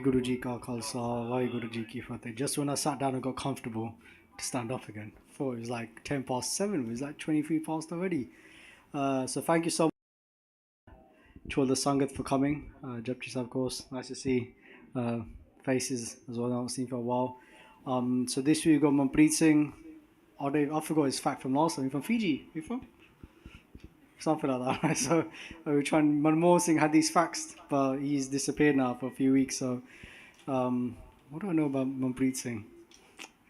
Vaheguru Ji ka Khalsa, Vaheguru Ji ki Fateh. Just when I sat down and got comfortable to stand up again. Thought it was like 10 past 7, it was like 23 past already. So thank you so much to all the Sangat for coming. Japji, of course, nice to see faces as well, I haven't seen for a while. So this week we've got Manpreet Singh. I forgot his fact from last time. He's from Fiji. You from? Something like that, right? So we were trying. Manmohan Singh had these facts, but he's disappeared now for a few weeks. So what do I know about Manpreet Singh?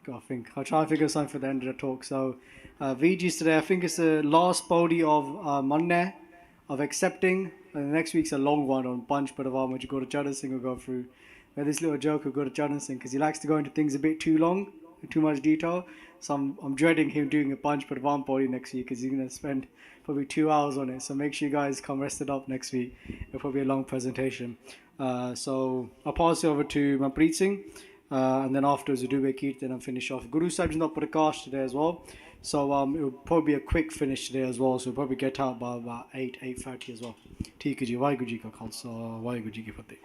Gotta think. I'll try and figure something for the end of the talk. So VG's today, I think it's the last body of Manne, of accepting. And the next week's a long one on Panch Padavam, which Guru Charan Singh will go through. We had this little joke of Guru Charan Singh because he likes to go into things a bit too long, too much detail. So I'm dreading him doing a Panch Padavam body next week because he's going to spend probably 2 hours on it. So make sure you guys come rested up next week. It'll probably be a long presentation. So I'll pass it over to Manpreet Singh. And then afterwards we'll do a Kirtan and finish off. Guru Sahib's not Prakash today as well. So it will probably be a quick finish today as well. So we'll probably get out by about 8:30 as well. ठीक है जी वाहिगुरू जी का खालसा वाहिगुरू जी की फतेह.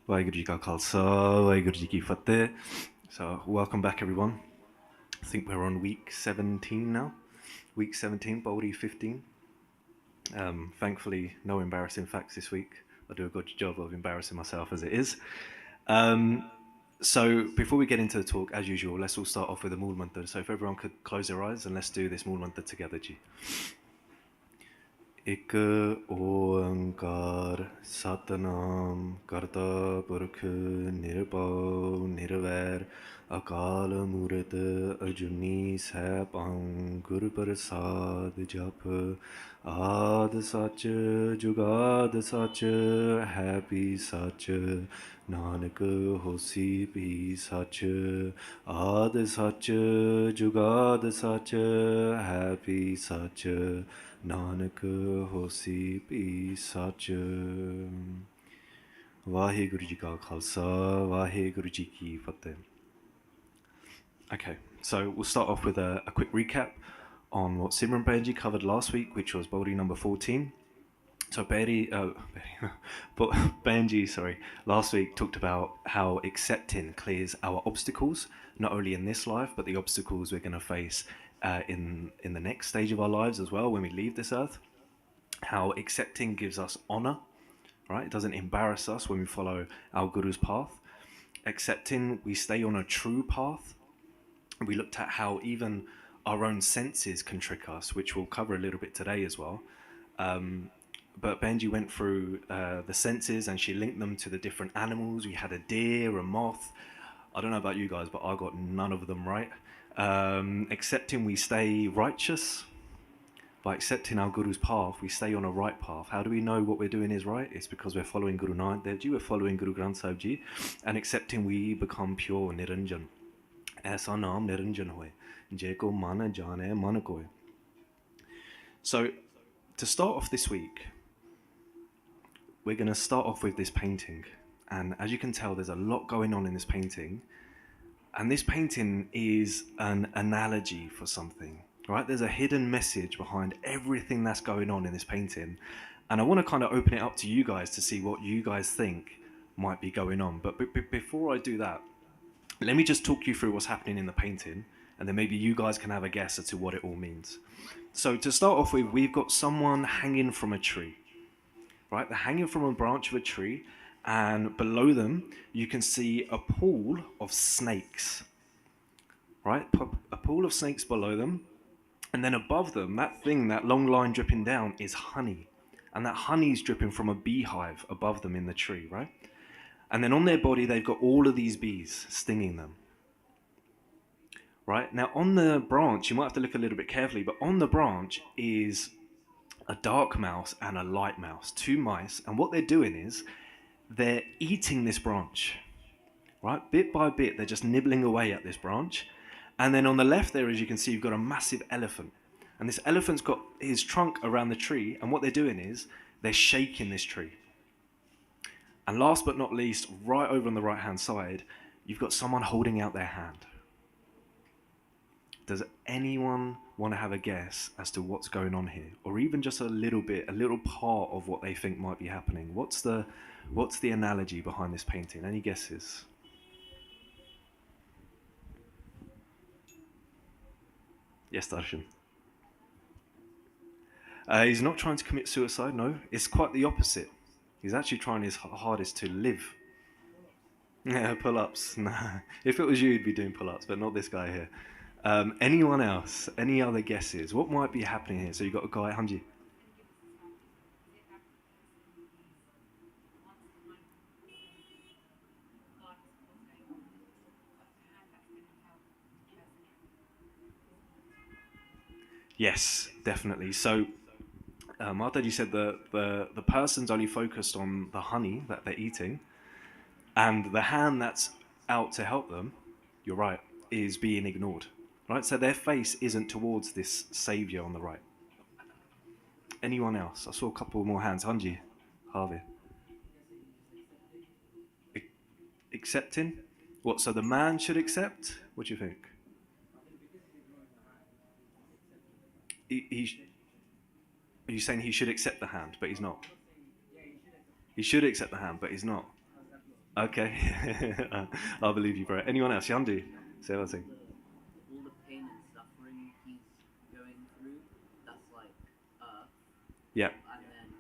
WhyGuru Ji ka Khalsa, WhyGuru Ji ki Fateh. So welcome back everyone. I think we're on week 17 now. Week 17, Baldi 15. Thankfully, no embarrassing facts this week. I do a good job of embarrassing myself as it is. So before we get into the talk, as usual, let's all start off with a Mool Mantra. So if everyone could close their eyes and let's do this Mool Mantra together, Ji. Ik oankar Satnam Karta Purkh Nirbhav Nirvair Akal Murad Ajuni Saipang Guru Prasad Jap Ad Sach Jugad Sach Happy Sach Nanak Hosi Pi Sach Ad Sach Jugad Sach Happy Sach Nanak Hosi Pi Sach. Vaheguru Ji ka Khalsa, Vaheguru Ji ki Fateh. Okay, so we'll start off with a quick recap on what Simran Benji covered last week, which was Baldi number 14. So Benji, last week talked about how accepting clears our obstacles, not only in this life, but the obstacles we're going to face in the next stage of our lives as well when we leave this earth. How accepting gives us honor, right? It doesn't embarrass us when we follow our Guru's path. Accepting, we stay on a true path. We looked at how even our own senses can trick us, which we'll cover a little bit today as well. But Benji went through the senses and she linked them to the different animals. We had a deer, a moth. I don't know about you guys, but I got none of them right. Accepting, we stay righteous. By accepting our Guru's path, we stay on a right path. How do we know what we're doing is right? It's because we're following Guru Nanak Dev Ji, we're following Guru Granth Sahib Ji, and accepting we become pure, Niranjan. Aisa naam Niranjan hoye, jeko mana jane man koy. So, to start off this week, we're going to start off with this painting. And as you can tell, there's a lot going on in this painting. And this painting is an analogy for something, right? There's a hidden message behind everything that's going on in this painting. And I want to kind of open it up to you guys to see what you guys think might be going on. But before I do that, let me just talk you through what's happening in the painting. And then maybe you guys can have a guess as to what it all means. So to start off with, we've got someone hanging from a tree, right? They're hanging from a branch of a tree. And below them, you can see a pool of snakes, right? A pool of snakes below them. And then above them, that long line dripping down is honey. And that honey is dripping from a beehive above them in the tree, right? And then on their body, they've got all of these bees stinging them, right? Now on the branch, you might have to look a little bit carefully, but on the branch is a dark mouse and a light mouse, 2 mice. And what they're doing is, they're eating this branch, right? Bit by bit, they're just nibbling away at this branch. And then on the left there, as you can see, you've got a massive elephant. And this elephant's got his trunk around the tree. And what they're doing is, they're shaking this tree. And last but not least, right over on the right-hand side, you've got someone holding out their hand. Does anyone want to have a guess as to what's going on here? Or even just a little part of what they think might be happening? What's the What's the analogy behind this painting? Any guesses? Yes, Darshan. He's not trying to commit suicide, no. It's quite the opposite. He's actually trying his hardest to live. Yeah, pull-ups. Nah. If it was you, you'd be doing pull-ups, but not this guy here. Anyone else? Any other guesses? What might be happening here? So you've got a guy, Hanji. Yes, definitely. So, Martha, you said the person's only focused on the honey that they're eating, and the hand that's out to help them, you're right, is being ignored. Right? So their face isn't towards this savior on the right. Anyone else? I saw a couple more hands. Hanji, Harvey. Accepting? What, so the man should accept? What do you think? Are you saying he should accept the hand, but he's not? He should accept the hand, but he's not. Okay. I'll believe you, bro. Anyone else? Yandu? Say one thing. All the pain and suffering he's going through, that's like earth. Yeah. And then,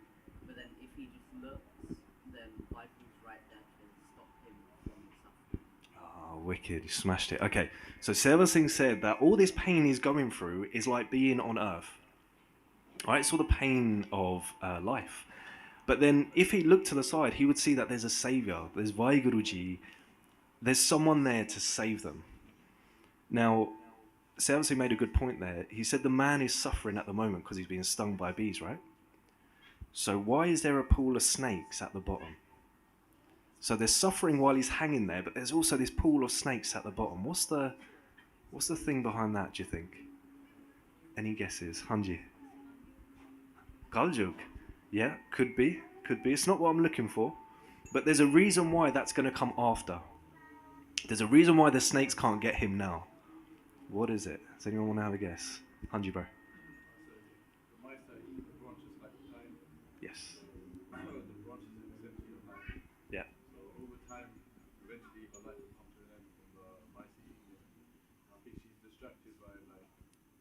but then if he just looks, then Vaheguru right there can stop him from suffering. Oh, wicked. You smashed it. Okay. So Seva Singh said that all this pain he's going through is like being on earth. Right? It's all the pain of life. But then if he looked to the side, he would see that there's a savior. There's Vaheguru Ji. There's someone there to save them. Now, Seva Singh made a good point there. He said the man is suffering at the moment because he's being stung by bees, right? So why is there a pool of snakes at the bottom? So there's suffering while he's hanging there, but there's also this pool of snakes at the bottom. What's the thing behind that, do you think? Any guesses? Hanji? Kaljug? Yeah, could be. Could be. It's not what I'm looking for. But there's a reason why that's going to come after. There's a reason why the snakes can't get him now. What is it? Does anyone want to have a guess? Hanji, bro. Yes. Yeah. So over time, eventually her life will come to an end from the mighty evening. I think she's distracted by like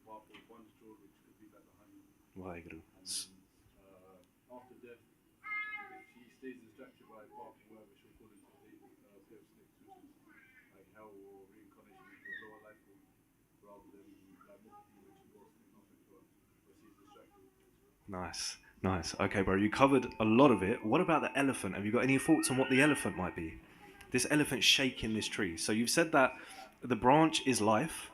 one straw, which could be like the honey. WhyGuru. And then after death, if she stays distracted by bark or whatever, she'll fall into the pit of snakes, which is like hell or reincarnation into a lower life form, rather than like Mukti, which is lost in nothing to her, where she's distracted. Nice. Nice. Okay, bro, you covered a lot of it. What about the elephant? Have you got any thoughts on what the elephant might be? This elephant shaking this tree. So you've said that the branch is life,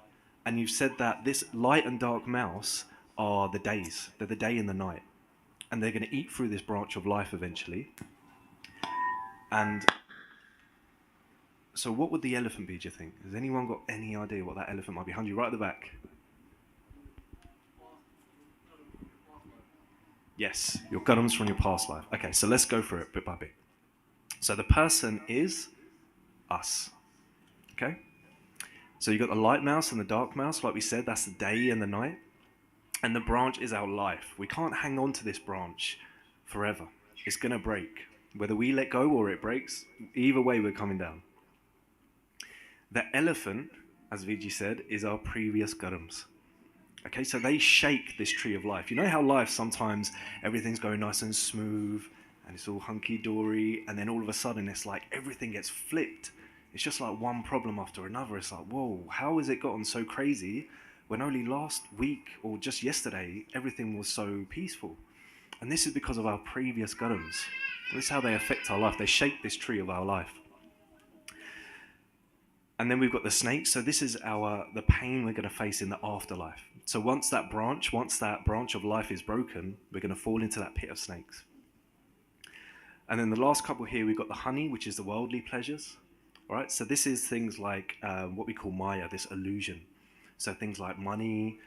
and you've said that this light and dark mouse are the days. They're the day and the night. And they're going to eat through this branch of life eventually. And so what would the elephant be, do you think? Has anyone got any idea what that elephant might be? Hanji, right at the back. Yes, your gurums from your past life. Okay, so let's go through it bit by bit. So the person is us. Okay? So you've got the light mouse and the dark mouse. Like we said, that's the day and the night. And the branch is our life. We can't hang on to this branch forever. It's going to break. Whether we let go or it breaks, either way we're coming down. The elephant, as Viji said, is our previous gurums. Okay, so they shake this tree of life. You know how life sometimes everything's going nice and smooth and it's all hunky-dory, and then all of a sudden it's like everything gets flipped. It's just like one problem after another. It's like, whoa, how has it gotten so crazy when only last week or just yesterday everything was so peaceful? And this is because of our previous gurums. This is how they affect our life. They shake this tree of our life. And then we've got the snakes. So this is the pain we're going to face in the afterlife. So once that branch of life is broken, we're going to fall into that pit of snakes. And then the last couple here, we've got the honey, which is the worldly pleasures. All right. So this is things like what we call Maya, this illusion. So things like money,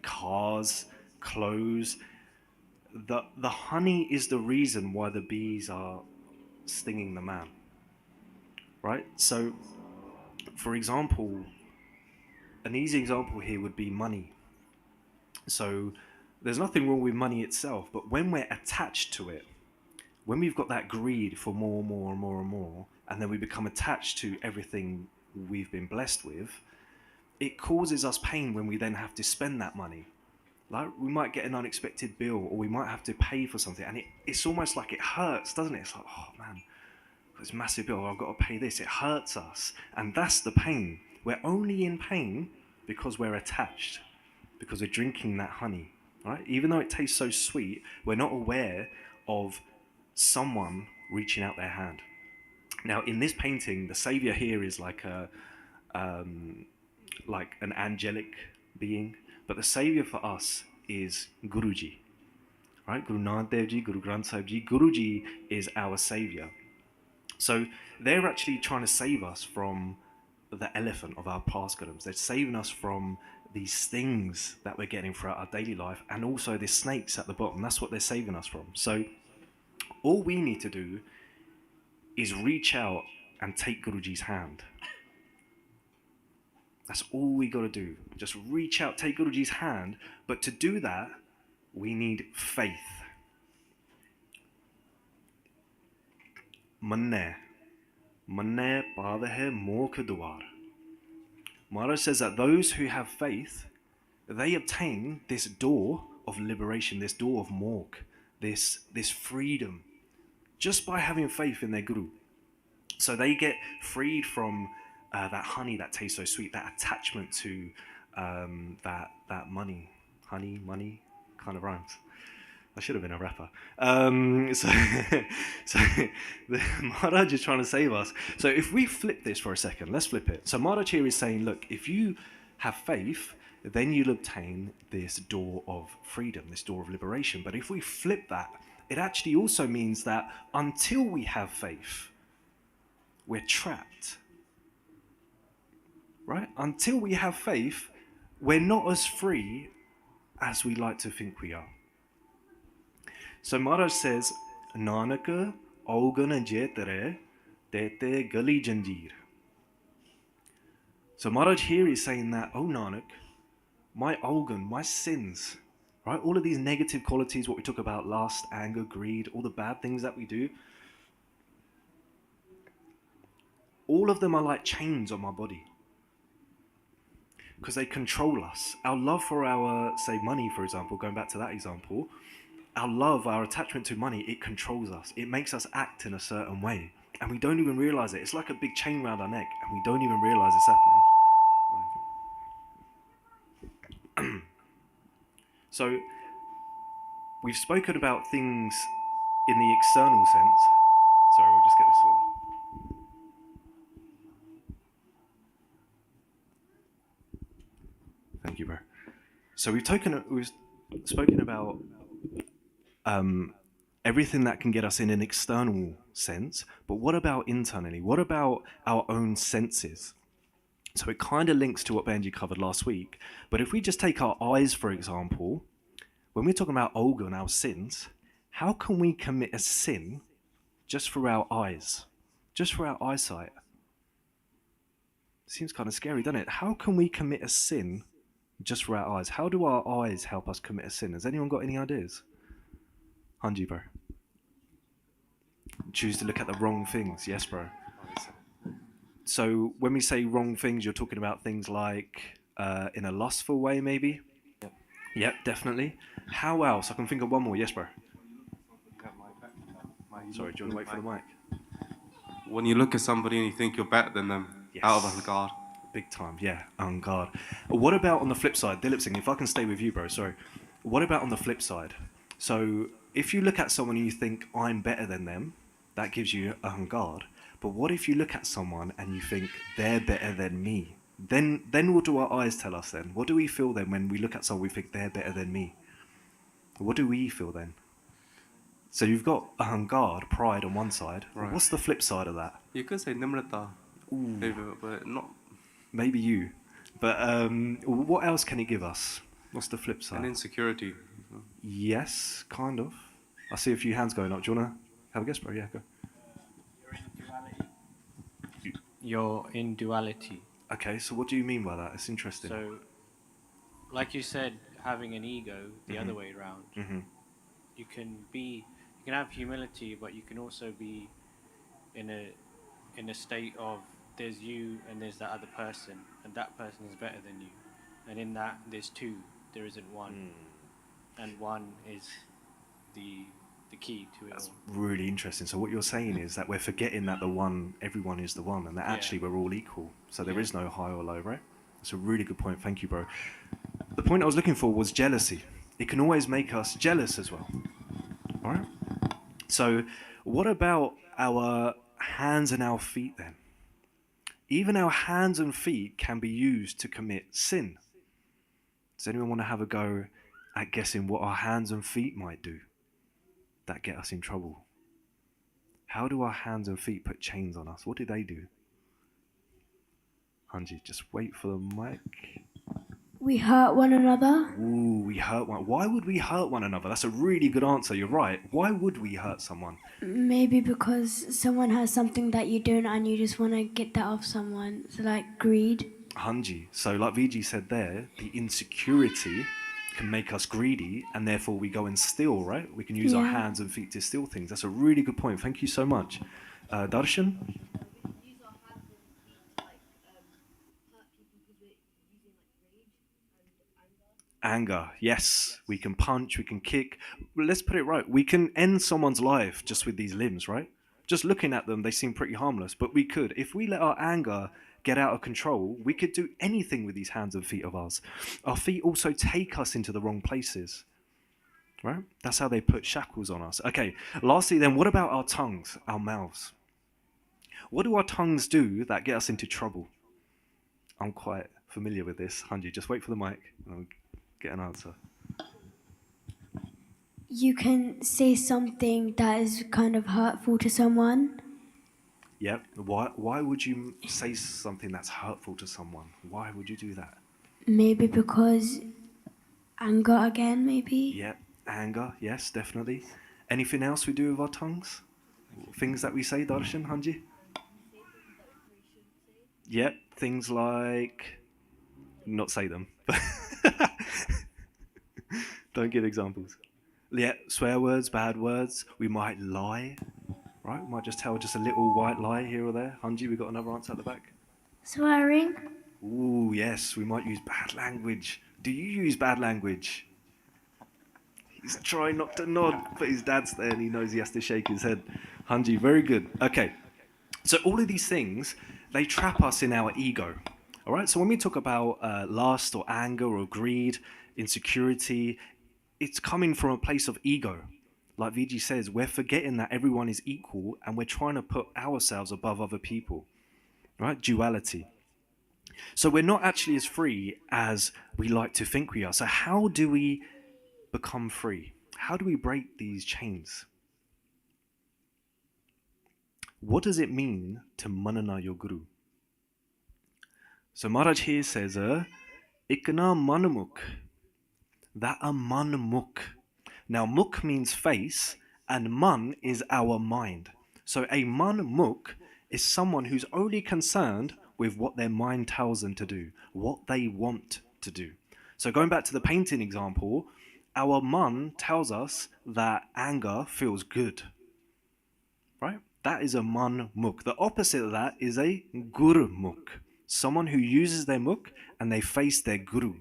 cars, clothes. The honey is the reason why the bees are stinging the man. Right. So, for example, an easy example here would be money. So there's nothing wrong with money itself, but when we're attached to it, when we've got that greed for more, more, and more, and more, and then we become attached to everything we've been blessed with, it causes us pain when we then have to spend that money. Like, we might get an unexpected bill, or we might have to pay for something, and it's almost like it hurts, doesn't it? It's like, oh man, this massive bill, I've got to pay this. It hurts us, and that's the pain. We're only in pain because we're attached, because we're drinking that honey, right? Even though it tastes so sweet, we're not aware of someone reaching out their hand. Now, in this painting, the savior here is like an angelic being, but the savior for us is Guru Ji, right? Guru Nanak Ji, Guru Granth Sahib Ji. Guru Ji is our savior. So they're actually trying to save us from the elephant of our past karmas. They're saving us from these things that we're getting throughout our daily life, and also the snakes at the bottom. That's what they're saving us from. So all we need to do is reach out and take Guruji's hand. That's all we got to do. Just reach out, take Guruji's hand. But to do that, we need faith. Manne paadahe mokh dwar. Maharaj says that those who have faith, they obtain this door of liberation, this door of mokh, this freedom, just by having faith in their Guru. So they get freed from that honey that tastes so sweet, that attachment to that money. Honey, money, kind of rhymes. I should have been a rapper. So the Maharaj is trying to save us. So if we flip this for a second, let's flip it. So Maharaj here is saying, look, if you have faith, then you'll obtain this door of freedom, this door of liberation. But if we flip that, it actually also means that until we have faith, we're trapped. Right? Until we have faith, we're not as free as we like to think we are. So Maharaj says, Nanak augan jetere tete gali janjeer. So Maharaj here is saying that, oh Nanak, my augan, my sins, right? All of these negative qualities, what we talked about, lust, anger, greed, all the bad things that we do, all of them are like chains on my body. Because they control us. Our love for our, say, money, for example, going back to that example, our love, our attachment to money, it controls us. It makes us act in a certain way. And we don't even realize it. It's like a big chain around our neck, and we don't even realize it's happening. So, we've spoken about things in the external sense. Sorry, we'll just get this sorted. Thank you, bro. So we've spoken about everything that can get us in an external sense, but what about internally? What about our own senses? So it kind of links to what Benji covered last week, but if we just take our eyes, for example, when we're talking about Olga and our sins, how can we commit a sin just for our eyes, just for our eyesight? Seems kind of scary, doesn't it? How can we commit a sin just for our eyes? How do our eyes help us commit a sin? Has anyone got any ideas? Hanji, bro. Choose to look at the wrong things. Yes, bro. So when we say wrong things, you're talking about things like in a lustful way, maybe? Yep, definitely. How else? I can think of one more. Yes, bro. Sorry, do you want to wait for the mic? When you look at somebody and you think you're better than them, Yes. out of anger. Big time, yeah, on guard. What about on the flip side? Dilip Singh, if I can stay with you, bro, sorry. What about on the flip side? So if you look at someone and you think, I'm better than them, that gives you on guard. But what if you look at someone and you think, they're better than me? Then what do our eyes tell us then? What do we feel then when we look at someone we think they're better than me? What do we feel then? So you've got ahangard, pride on one side. Right. What's the flip side of that? You could say nimrata, maybe, but not Maybe you. But what else can it give us? What's the flip side? an insecurity. Yes, kind of. I see a few hands going up. Do you want to have a guess, bro? Yeah, go. You're in duality. Okay, so what do you mean by that? It's interesting. So, like you said, having an ego the other way around. Mhm. You can can have humility, but you can also be in a state of there's you and there's that other person, and that person is better than you, and in that there's two, there isn't one, and one is the key to it That's all. really interesting. So what you're saying is that we're forgetting that the one, everyone is the one, and that actually we're all equal. So there is no high or low, right? That's a really good point. Thank you, bro. The point I was looking for was jealousy. It can always make us jealous as well. All right? So what about our hands and our feet then? Even our hands and feet can be used to commit sin. Does anyone want to have a go at guessing what our hands and feet might do that get us in trouble? How do our hands and feet put chains on us? What do they do? Hanji, just wait for the mic. We hurt one another. Ooh, we hurt one. Why would we hurt one another? That's a really good answer. You're right. Why would we hurt someone? Maybe because someone has something that you don't and you just want to get that off someone. So like greed. Hanji. So like VG said there, the insecurity can make us greedy and therefore we go and steal, right? We can use our hands and feet to steal things. That's a really good point. Thank you so much. Darshan? We can use our hands and feet to like hurt people because we're using like rage and anger. Anger, yes. We can punch, we can kick. Let's put it right. We can end someone's life just with these limbs, right? Just looking at them, they seem pretty harmless. But we could. If we let our anger get out of control, we could do anything with these hands and feet of ours. Our feet also take us into the wrong places, right? That's how they put shackles on us. Okay, lastly then, what about our tongues, our mouths? What do our tongues do that get us into trouble? I'm quite familiar with this. Hanji, just wait for the mic and I'll get an answer. You can say something that is kind of hurtful to someone. Yep. Why would you say something that's hurtful to someone? Why would you do that? Maybe because anger again, maybe. Yep. Anger. Yes, definitely. Anything else we do with our tongues? Things that we say, Darshan, Hanji? Yep. Things like... Not say them. Don't give examples. Yeah, swear words, bad words. We might lie. Right, we might just tell just a little white lie here or there. Hanji, we got another answer at the back. Swearing. Ooh, yes, we might use bad language. Do you use bad language? He's trying not to nod, but his dad's there and he knows he has to shake his head. Hanji, very good. Okay, so all of these things, they trap us in our ego. All right, so when we talk about lust or anger or greed, insecurity, it's coming from a place of ego. Like VG says, we're forgetting that everyone is equal and we're trying to put ourselves above other people, right? Duality. So we're not actually as free as we like to think we are. So how do we become free? How do we break these chains? What does it mean to manana your guru? So Maharaj here says, Ikna manamuk. That a manmuk. Now, muk means face, and man is our mind. So a manmuk is someone who's only concerned with what their mind tells them to do, what they want to do. So going back to the painting example, our man tells us that anger feels good, right? That is a manmuk. The opposite of that is a gurmukh, someone who uses their mukh and they face their guru.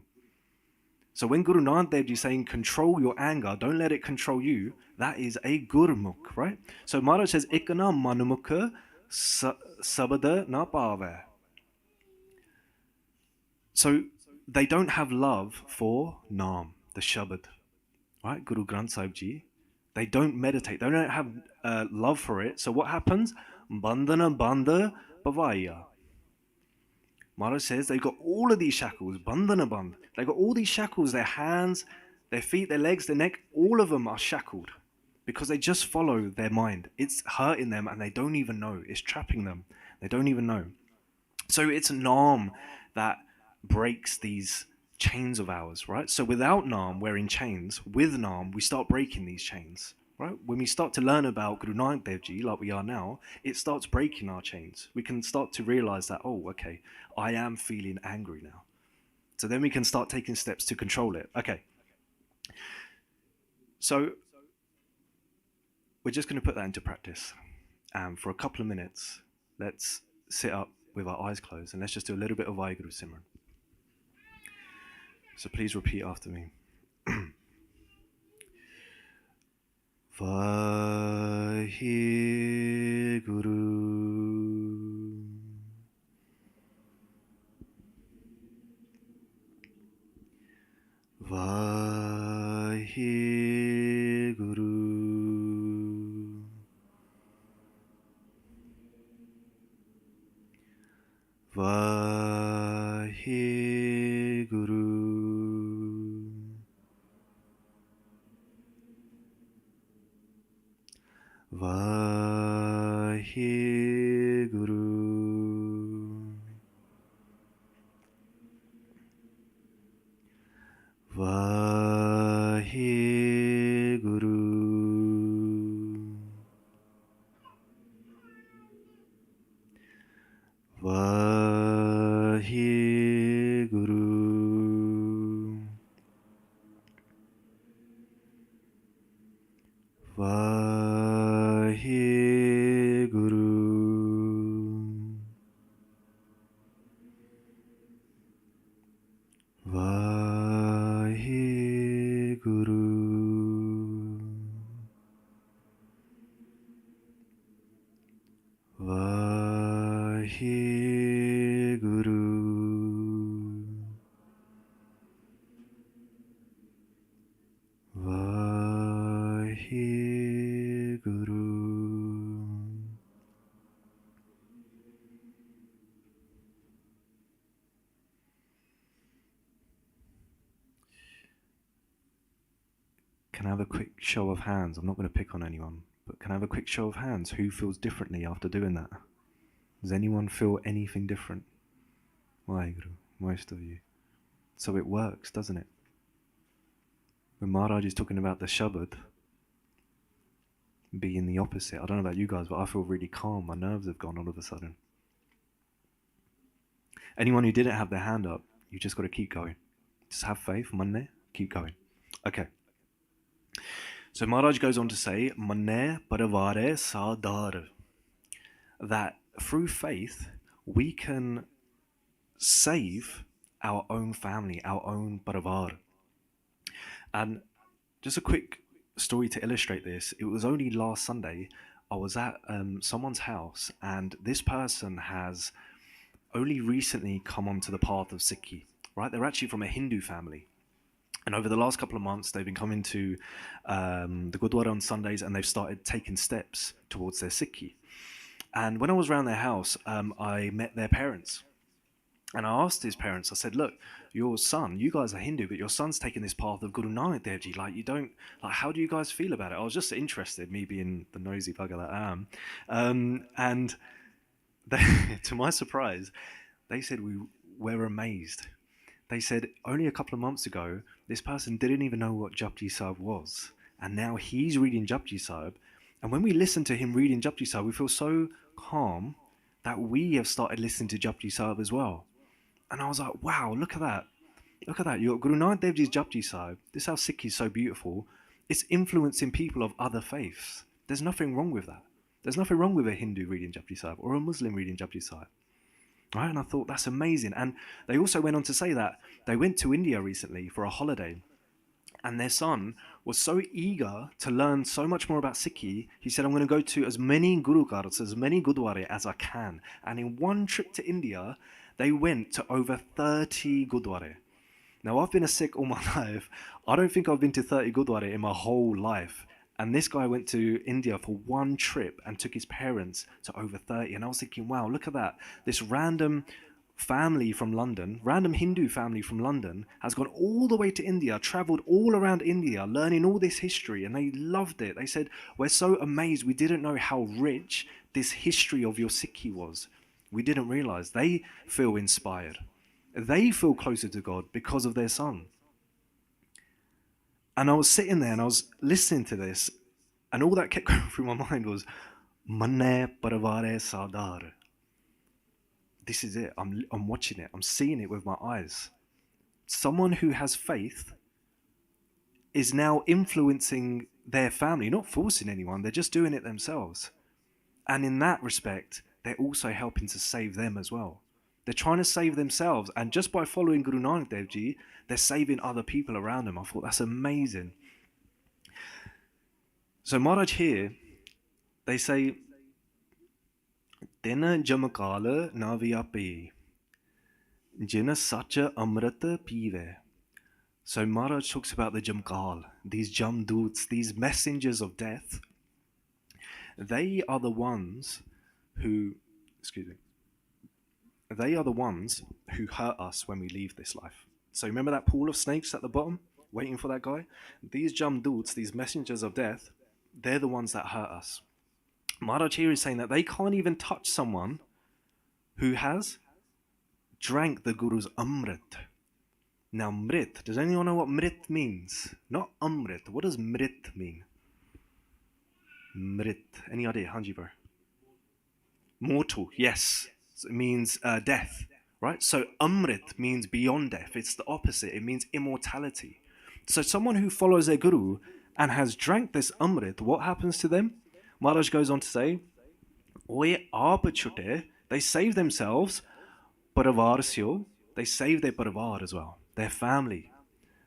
So when Guru Nanak Dev Ji is saying control your anger, don't let it control you, that is a gurmukh, right? So Maharaj says, Ikna manumukha sabada na pave. So they don't have love for Naam, the Shabad, right? Guru Granth Sahib Ji. They don't meditate, they don't have love for it. So what happens? Bandhana bandha pavaya. Maharaj says they've got all of these shackles, bandhana bandh. They've got all these shackles, their hands, their feet, their legs, their neck, all of them are shackled because they just follow their mind. It's hurting them and they don't even know. It's trapping them. They don't even know. So it's Naam that breaks these chains of ours, right? So without Naam, we're in chains. With Naam, we start breaking these chains, right? When we start to learn about Guru Nanak Dev Ji, like we are now, it starts breaking our chains. We can start to realize that, oh, okay, I am feeling angry now. So then we can start taking steps to control it. Okay. So we're just going to put that into practice. And for a couple of minutes, let's sit up with our eyes closed and let's just do a little bit of WhyGuru Simran. So please repeat after me. Vaheguru. Vaheguru. Vaheguru. Vaheguru. Vaheguru. Vaheguru. Vaheguru. Vaheguru. Vaheguru. Vaheguru. Can I have a quick show of hands? I'm not going to pick on anyone, but can I have a quick show of hands? Who feels differently after doing that? Does anyone feel anything different? WhyGuru, most of you. So it works, doesn't it? When Maharaj is talking about the Shabad being the opposite, I don't know about you guys, but I feel really calm. My nerves have gone all of a sudden. Anyone who didn't have their hand up, you just got to keep going. Just have faith, manne, keep going. Okay. So Maharaj goes on to say, manne paravare sadar, that through faith we can save our own family, our own parivar. And just a quick story to illustrate this. It was only last Sunday I was at someone's house, and this person has only recently come onto the path of Sikhi, right? They're actually from a Hindu family. And over the last couple of months, they've been coming to the Gurdwara on Sundays, and they've started taking steps towards their Sikhi. And when I was around their house, I met their parents. And I asked his parents, I said, look, your son, you guys are Hindu, but your son's taking this path of Guru Nanak Devji. Like, you don't, like, how do you guys feel about it? I was just interested, me being the nosy bugger that I am. And they, to my surprise, they said, we're amazed. They said, only a couple of months ago, this person didn't even know what Japji Sahib was. And now he's reading Japji Sahib. And when we listen to him reading Japji Sahib, we feel so calm that we have started listening to Japji Sahib as well. And I was like, wow, look at that. Look at that. Your Guru Nanak Devji's Japji Sahib, this is how Sikh is so beautiful. It's influencing people of other faiths. There's nothing wrong with that. There's nothing wrong with a Hindu reading Japji Sahib or a Muslim reading Japji Sahib. Right? And I thought, that's amazing. And they also went on to say that they went to India recently for a holiday, and their son was so eager to learn so much more about Sikhi. He said, I'm going to go to as many Gurukars, as many Gurdwara as I can. And in one trip to India, they went to over 30 Gurdwara. Now, I've been a Sikh all my life. I don't think I've been to 30 Gurdwara in my whole life. And this guy went to India for one trip and took his parents to over 30. And I was thinking, wow, look at that. This random family from London, random Hindu family from London, has gone all the way to India, traveled all around India, learning all this history. And they loved it. They said, we're so amazed. We didn't know how rich this history of your Sikhi was. We didn't realize. They feel inspired. They feel closer to God because of their son. And I was sitting there and I was listening to this, and all that kept going through my mind was, Manne Paravare Sadar. This is it. I'm watching it. I'm seeing it with my eyes. Someone who has faith is now influencing their family, not forcing anyone, they're just doing it themselves. And in that respect, they're also helping to save them as well. They're trying to save themselves, and just by following Guru Nanak Dev Ji, they're saving other people around them. I thought that's amazing. So Maharaj here, they say, Tena jamakala naviyapi, jina sacha amrata pive. So Maharaj talks about the Jamkal, these Jamduts, these messengers of death. They are the ones who, they are the ones who hurt us when we leave this life. So remember that pool of snakes at the bottom, waiting for that guy? These Jamduts, these messengers of death, they're the ones that hurt us. Maharaj here is saying that they can't even touch someone who has drank the Guru's Amrit. Now, Mrit, does anyone know what Mrit means? Not Amrit. What does Mrit mean? Mrit. Any idea, Hanji bro? Mortal, yes. So it means death, right? So Amrit means beyond death. It's the opposite. It means immortality. So someone who follows their Guru and has drank this Amrit, what happens to them? Maharaj goes on to say, Oye aap chute, they save themselves, parivar syo, they save their parivar as well, their family.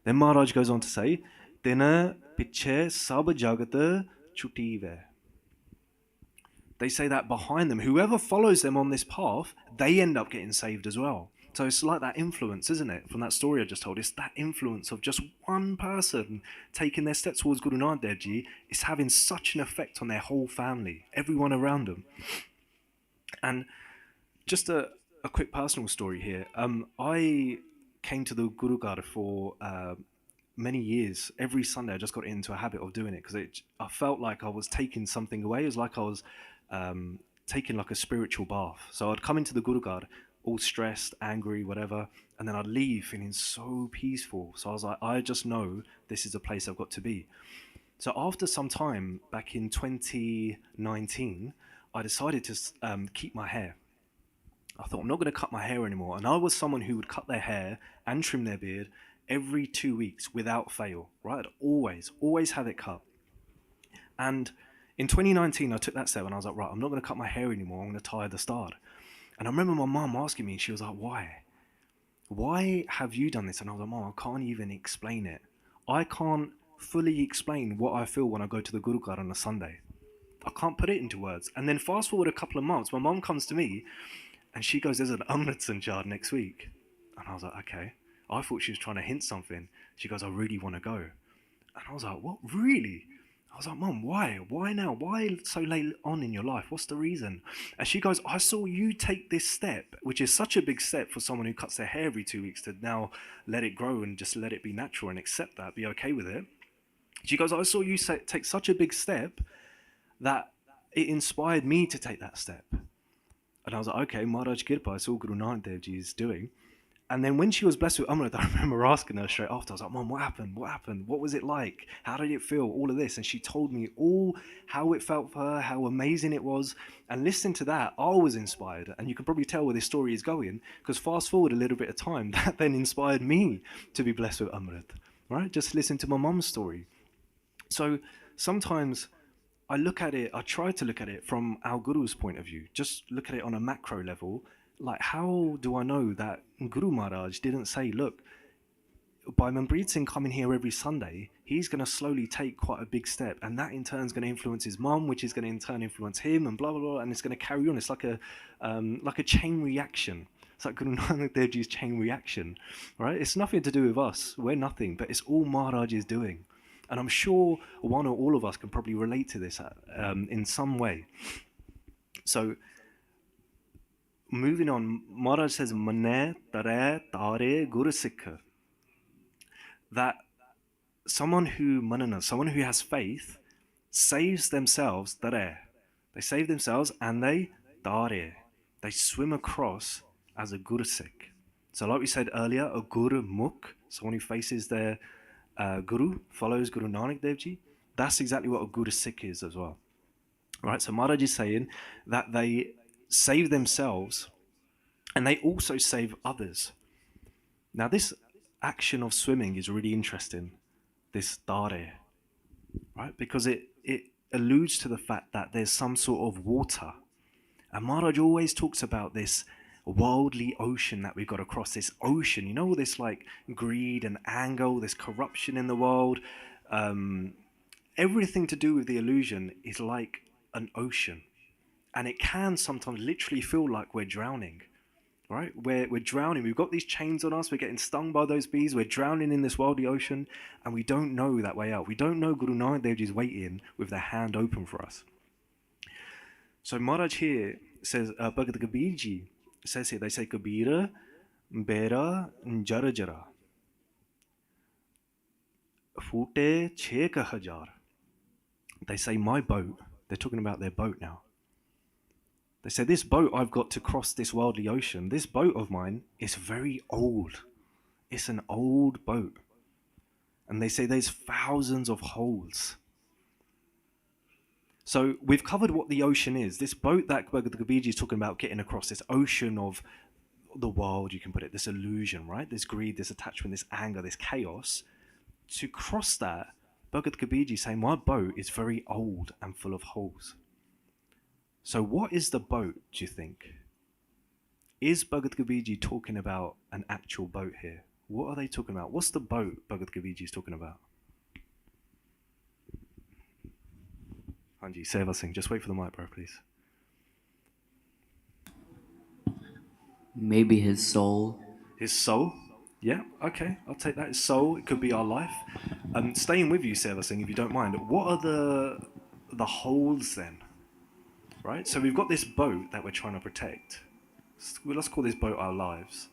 Then Maharaj goes on to say, Tena piche sab jagat chutive. They say that behind them, whoever follows them on this path, they end up getting saved as well. So it's like that influence, isn't it? From that story I just told, it's that influence of just one person taking their steps towards Guru Nanak Dev Ji. It's having such an effect on their whole family, everyone around them. And just a quick personal story here. I came to the Guru Garh for many years. Every Sunday I just got into a habit of doing it because I felt like I was taking something away. It was like I was taking like a spiritual bath. So I'd come into the Guru Garh all stressed, angry, whatever, and then I'd leave feeling so peaceful. So I was like, I just know this is the place I've got to be. So after some time, back in 2019, I decided to keep my hair. I thought, I'm not going to cut my hair anymore. And I was someone who would cut their hair and trim their beard every 2 weeks without fail, right? I'd always have it cut. And in 2019, I took that step and I was like, right, I'm not going to cut my hair anymore. I'm going to tie the star. And I remember my mum asking me, she was like, why? Why have you done this? And I was like, Mom, I can't even explain it. I can't fully explain what I feel when I go to the Guru Garh on a Sunday. I can't put it into words. And then fast forward a couple of months, my mum comes to me and she goes, there's an Amrit Sanchar next week. And I was like, okay. I thought she was trying to hint something. She goes, I really want to go. And I was like, what, really? I was like, Mum, why? Why now? Why so late on in your life? What's the reason? And she goes, I saw you take this step, which is such a big step for someone who cuts their hair every 2 weeks to now let it grow and just let it be natural and accept that, be okay with it. She goes, I saw you take such a big step that it inspired me to take that step. And I was like, okay, Maharaj Kirpa, it's all Guru Nanak Dev Ji is doing. And then when she was blessed with Amrit, I remember asking her straight after, I was like, Mom, what happened? What happened? What was it like? How did it feel? All of this. And she told me all how it felt for her, how amazing it was. And listening to that, I was inspired. And you can probably tell where this story is going, because fast forward a little bit of time, that then inspired me to be blessed with Amrit, right? Just listen to my mum's story. So sometimes I look at it, I try to look at it from our Guru's point of view, just look at it on a macro level. Like, how do I know that Guru Maharaj didn't say, look, by Manpreet Singh coming here every Sunday, he's going to slowly take quite a big step, and that in turn is going to influence his mum, which is going to in turn influence him, and blah, blah, blah, and it's going to carry on. It's like a chain reaction. It's like Guru Nanak Dev Ji's chain reaction, right? It's nothing to do with us. We're nothing, but it's all Maharaj is doing. And I'm sure one or all of us can probably relate to this in some way. So, moving on, Maharaj says, Mane tare tare Guru Sikh. That someone who has faith, saves themselves, tare. They save themselves and they tare. They swim across as a Guru Sikh. So like we said earlier, a Gurmukhi, someone who faces their Guru, follows Guru Nanak Dev Ji. That's exactly what a Guru Sikh is as well. Right, so Maharaj is saying that they save themselves and they also save others. Now this action of swimming is really interesting, this tare, right? Because it alludes to the fact that there's some sort of water. And Maharaj always talks about this worldly ocean that we've got to cross, this ocean, you know, all this like greed and anger, all this corruption in the world. Everything to do with the illusion is like an ocean. And it can sometimes literally feel like we're drowning, right? We're drowning. We've got these chains on us. We're getting stung by those bees. We're drowning in this worldly ocean, and we don't know that way out. We don't know Guru Nanak Dev Ji is waiting with their hand open for us. So Maharaj here says, Bhagat Kabir Ji says here, they say, Kabira, Bera, Jara Jara, Fute Cheka Hajar. They say, my boat. They're talking about their boat now. They say, this boat I've got to cross this worldly ocean, this boat of mine is very old. It's an old boat. And they say there's thousands of holes. So we've covered what the ocean is. This boat that Bhagat Kabir Ji is talking about getting across, this ocean of the world, you can put it, this illusion, right? This greed, this attachment, this anger, this chaos. To cross that, Bhagat Kabir Ji is saying, my boat is very old and full of holes. So what is the boat, do you think? Is Bhagat Kabir Ji talking about an actual boat here? What are they talking about? What's the boat Bhagat Kabir Ji is talking about? Hanji, Seva Singh, just wait for the mic, bro, please. Maybe his soul. His soul? Yeah, okay, I'll take that. His soul, it could be our life. Staying with you, Seva Singh, if you don't mind, what are the holes then? Right, so we've got this boat that we're trying to protect. Let's call this boat our lives.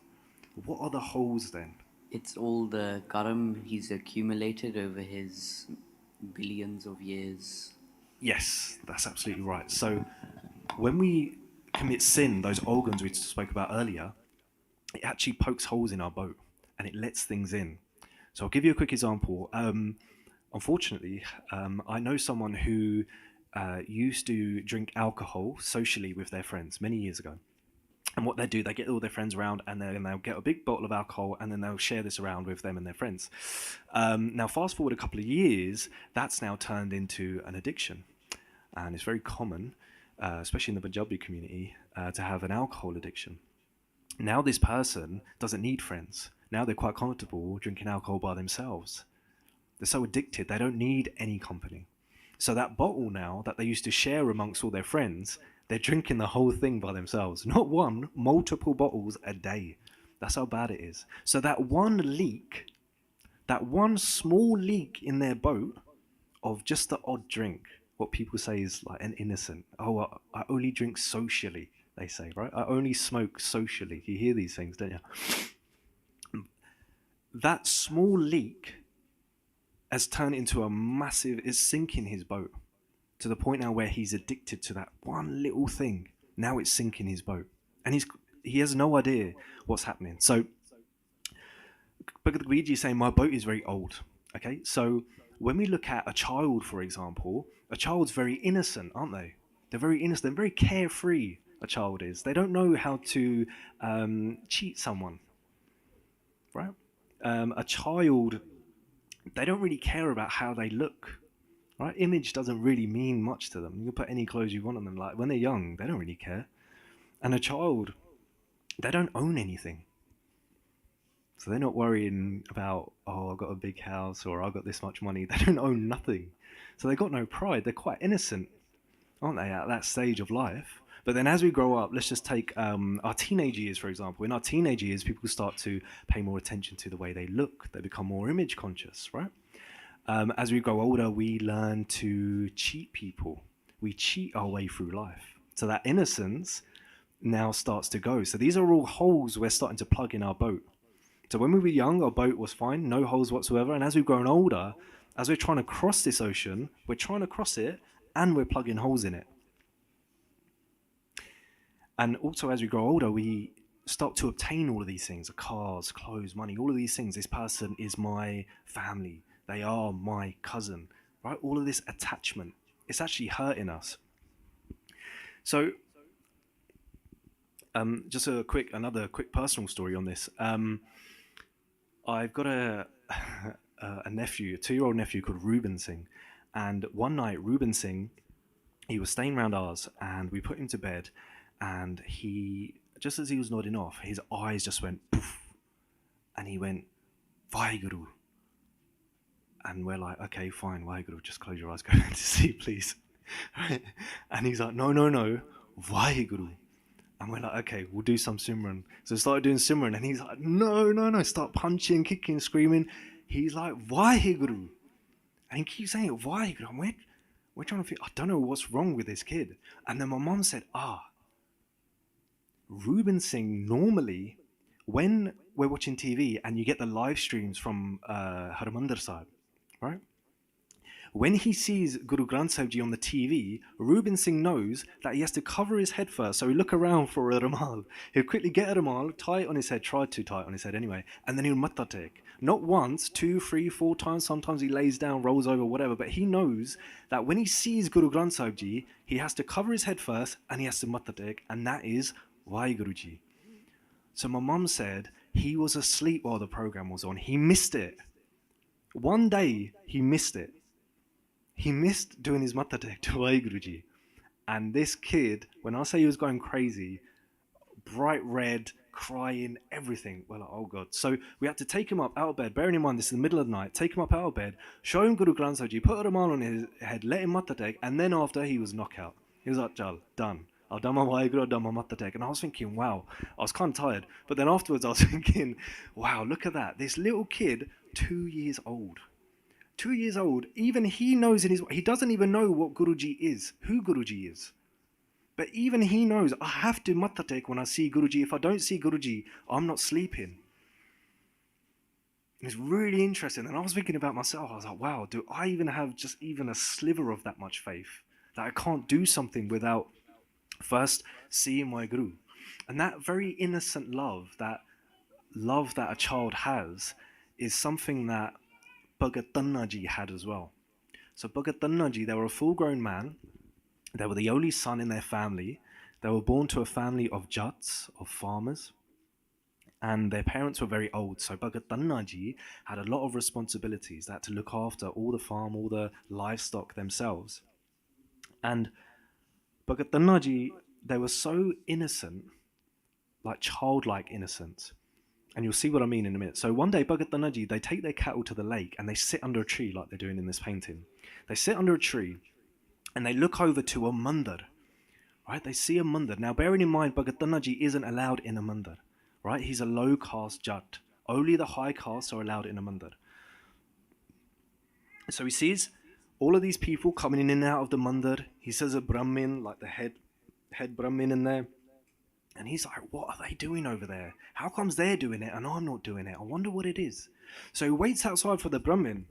What are the holes then? It's all the karam he's accumulated over his billions of years. Yes, that's absolutely right. So when we commit sin, those organs we spoke about earlier, it actually pokes holes in our boat and it lets things in. So I'll give you a quick example. Unfortunately, I know someone who used to drink alcohol socially with their friends many years ago. And what they do, they get all their friends around and they'll get a big bottle of alcohol and then they'll share this around with them and their friends. Now, fast forward a couple of years, that's now turned into an addiction. And it's very common, especially in the Japji community, to have an alcohol addiction. Now this person doesn't need friends. Now they're quite comfortable drinking alcohol by themselves. They're so addicted, they don't need any company. So that bottle now that they used to share amongst all their friends, they're drinking the whole thing by themselves. Not one, multiple bottles a day. That's how bad it is. So that one leak, that one small leak in their boat of just the odd drink, what people say is like an innocent. Oh, I only drink socially, they say, right? I only smoke socially. You hear these things, don't you? That small leak has turned into a massive, is sinking his boat. To the point now where he's addicted to that one little thing. Now it's sinking his boat. And he has no idea what's happening. So, Bhagat Kabir Ji is saying, my boat is very old. Okay, so when we look at a child, for example, a child's very innocent, aren't they? They're very innocent, they're very carefree, a child is. They don't know how to cheat someone, right? A child, they don't really care about how they look. Right, image doesn't really mean much to them. You can put any clothes you want on them. Like when they're young, they don't really care. And a child, they don't own anything. So they're not worrying about, oh, I've got a big house or I've got this much money. They don't own nothing. So they've got no pride. They're quite innocent, aren't they, at that stage of life? But then as we grow up, let's just take our teenage years, for example. In our teenage years, people start to pay more attention to the way they look. They become more image conscious, right? As we grow older, we learn to cheat people. We cheat our way through life. So that innocence now starts to go. So these are all holes we're starting to plug in our boat. So when we were young, our boat was fine, no holes whatsoever. And as we've grown older, as we're trying to cross this ocean, we're trying to cross it and we're plugging holes in it. And also as we grow older, we start to obtain all of these things, cars, clothes, money, all of these things. This person is my family. They are my cousin, right? All of this attachment, it's actually hurting us. So, just another quick personal story on this. I've got a nephew, a 2-year-old nephew called Reuben Singh, And one night, Reuben Singh, he was staying around ours, and we put him to bed, and he, just as he was nodding off, his eyes just went poof, and he went, Vaheguru. And we're like, okay, fine, Vaheguru, just close your eyes, go to sleep, please. And he's like, no, Vaheguru. And we're like, okay, we'll do some Simran. So we started doing Simran, and he's like, no, start punching, kicking, screaming. He's like, Vaheguru. And he keeps saying it, Vaheguru. And we're trying to figure, I don't know what's wrong with this kid. And then my mom said, Reuben Singh, normally, when we're watching TV and you get the live streams from Harmandir Sahib, right? When he sees Guru Granth Sahib Ji on the TV, Reuben Singh knows that he has to cover his head first. So he'll look around for a rumal. He'll quickly get a rumal, tie it on his head, try to tie it on his head anyway, and then he'll matta take. Not once, 2, 3, 4 times. Sometimes he lays down, rolls over, whatever. But he knows that when he sees Guru Granth Sahib Ji, he has to cover his head first and he has to matta take, and that is WhyGuru Ji. So my mum said he was asleep while the program was on. He missed it. One day, he missed it. He missed doing his matta tek to WhyGuru Ji. And this kid, when I say he was going crazy, bright red, crying, everything. We're like, oh God. So we had to take him up out of bed, bearing in mind this is the middle of the night, take him up out of bed, show him Guru Granth Sahib Ji, put a rumal on his head, let him matta tek, and then after he was knockout. He was like, Jal, done. I've done my WhyGuru, I've done my matta tek. And I was thinking, wow, I was kind of tired. But then afterwards I was thinking, wow, look at that. This little kid, 2 years old. 2 years old, even he knows he doesn't even know what Guruji is, who Guruji is. But even he knows, I have to matta tek when I see Guruji. If I don't see Guruji, I'm not sleeping. It's really interesting. And I was thinking about myself, I was like, wow, do I even have just even a sliver of that much faith? That I can't do something without first seeing my Guru. And that very innocent love that a child has is something that Bhagat Dhanna Ji had as well. So Bhagat Dhanna Ji, they were a full-grown man. They were the only son in their family. They were born to a family of Jats, of farmers. And their parents were very old. So Bhagat Dhanna Ji had a lot of responsibilities. They had to look after all the farm, all the livestock themselves. And Bhagat Dhanna Ji, they were so innocent, like childlike innocence. And you'll see what I mean in a minute. So one day, Bhagat Dhanna Ji, they take their cattle to the lake and they sit under a tree like they're doing in this painting. They sit under a tree and they look over to a mandir, right? They see a mandir. Now, bearing in mind, Bhagat Dhanna Ji isn't allowed in a mandir, right? He's a low caste Jat. Only the high caste are allowed in a mandir. So he sees all of these people coming in and out of the mandir. He says a Brahmin, like the head Brahmin in there. And he's like, what are they doing over there? How comes they're doing it and I'm not doing it? I wonder what it is. So he waits outside for the Brahmin.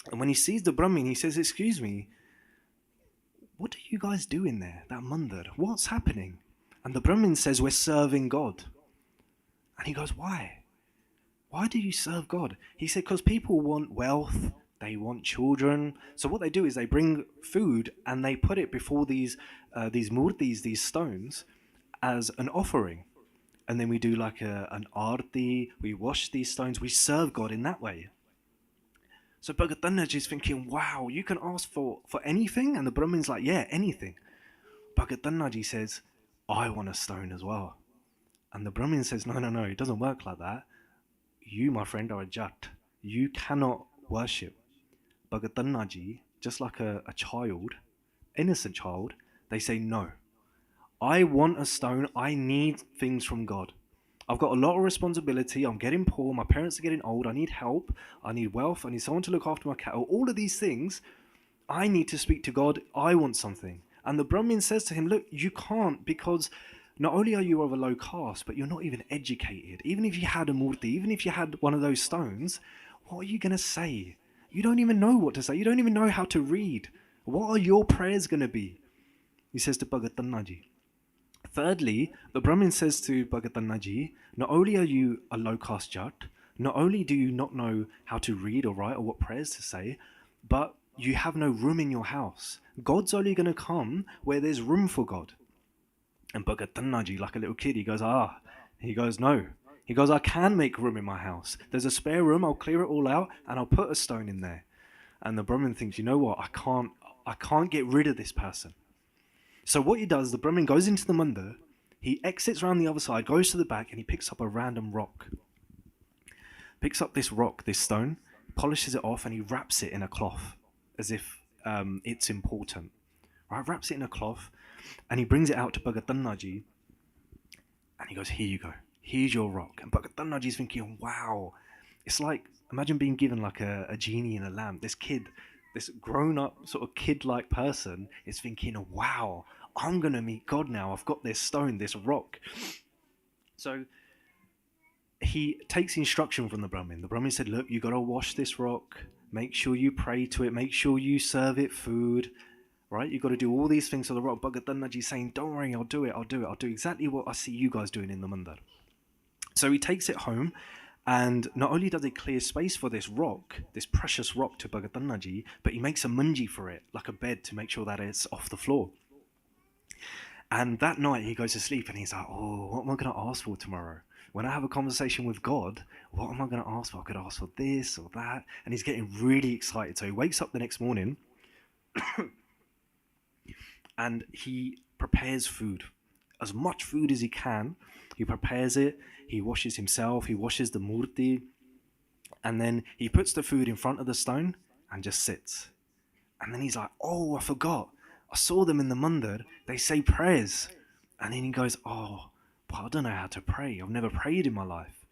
And when he sees the Brahmin, he says, excuse me, what do you guys do in there, that mandir? What's happening? And the Brahmin says, we're serving God. And he goes, why? Why do you serve God? He said, because people want wealth, they want children. So what they do is they bring food and they put it before these murtis, these stones, as an offering. And then we do like an arti, we wash these stones, we serve God in that way. So Bhagat Dhanna Ji is thinking, wow, you can ask for anything? And the Brahmin's like, yeah, anything. Bhagat Dhanna Ji says, I want a stone as well. And the Brahmin says, no, it doesn't work like that. You, my friend, are a Jat. You cannot worship. Bhagat Dhanna Ji, just like a child, innocent child, they say, no. I want a stone. I need things from God. I've got a lot of responsibility. I'm getting poor. My parents are getting old. I need help. I need wealth. I need someone to look after my cattle. All of these things, I need to speak to God. I want something. And the Brahmin says to him, look, you can't, because not only are you of a low caste, but you're not even educated. Even if you had a murti, even if you had one of those stones, what are you going to say? You don't even know what to say. You don't even know how to read. What are your prayers going to be? He says to Bhagat Dhanna Ji. Thirdly, the Brahmin says to Bhagat Dhanna Ji, not only are you a low caste Jat, not only do you not know how to read or write or what prayers to say, but you have no room in your house. God's only going to come where there's room for God. And Bhagat Dhanna Ji, like a little kid, he goes, He goes, no. He goes, I can make room in my house. There's a spare room, I'll clear it all out and I'll put a stone in there. And the Brahmin thinks, you know what, I can't get rid of this person. So what he does, the Brahmin goes into the mandir, he exits around the other side, goes to the back, and he picks up a random rock. Picks up this rock, this stone, polishes it off, and he wraps it in a cloth, as if it's important. Right, wraps it in a cloth, and he brings it out to Bhagat Dhannaji, and he goes, here you go, here's your rock. And Bhagat Dhannaji's thinking, wow, it's like, imagine being given like a genie in a lamp. This kid, this grown-up sort of kid-like person is thinking, wow, I'm going to meet God now. I've got this stone, this rock. So he takes instruction from the Brahmin. The Brahmin said, look, you got to wash this rock. Make sure you pray to it. Make sure you serve it food. Right? You've got to do all these things to the rock. Bhagat Dhannaji's saying, don't worry, I'll do it. I'll do exactly what I see you guys doing in the mandir. So he takes it home, and not only does he clear space for this rock, this precious rock to Bhagat Dhannaji, but he makes a manji for it, like a bed, to make sure that it's off the floor. And that night he goes to sleep and he's like, oh, what am I going to ask for tomorrow? When I have a conversation with God, what am I going to ask for? I could ask for this or that. And he's getting really excited. So he wakes up the next morning and he prepares food. As much food as he can. He prepares it. He washes himself. He washes the murti. And then he puts the food in front of the stone and just sits. And then he's like, oh, I forgot. I saw them in the mandir. They say prayers. And then he goes, oh, but I don't know how to pray. I've never prayed in my life.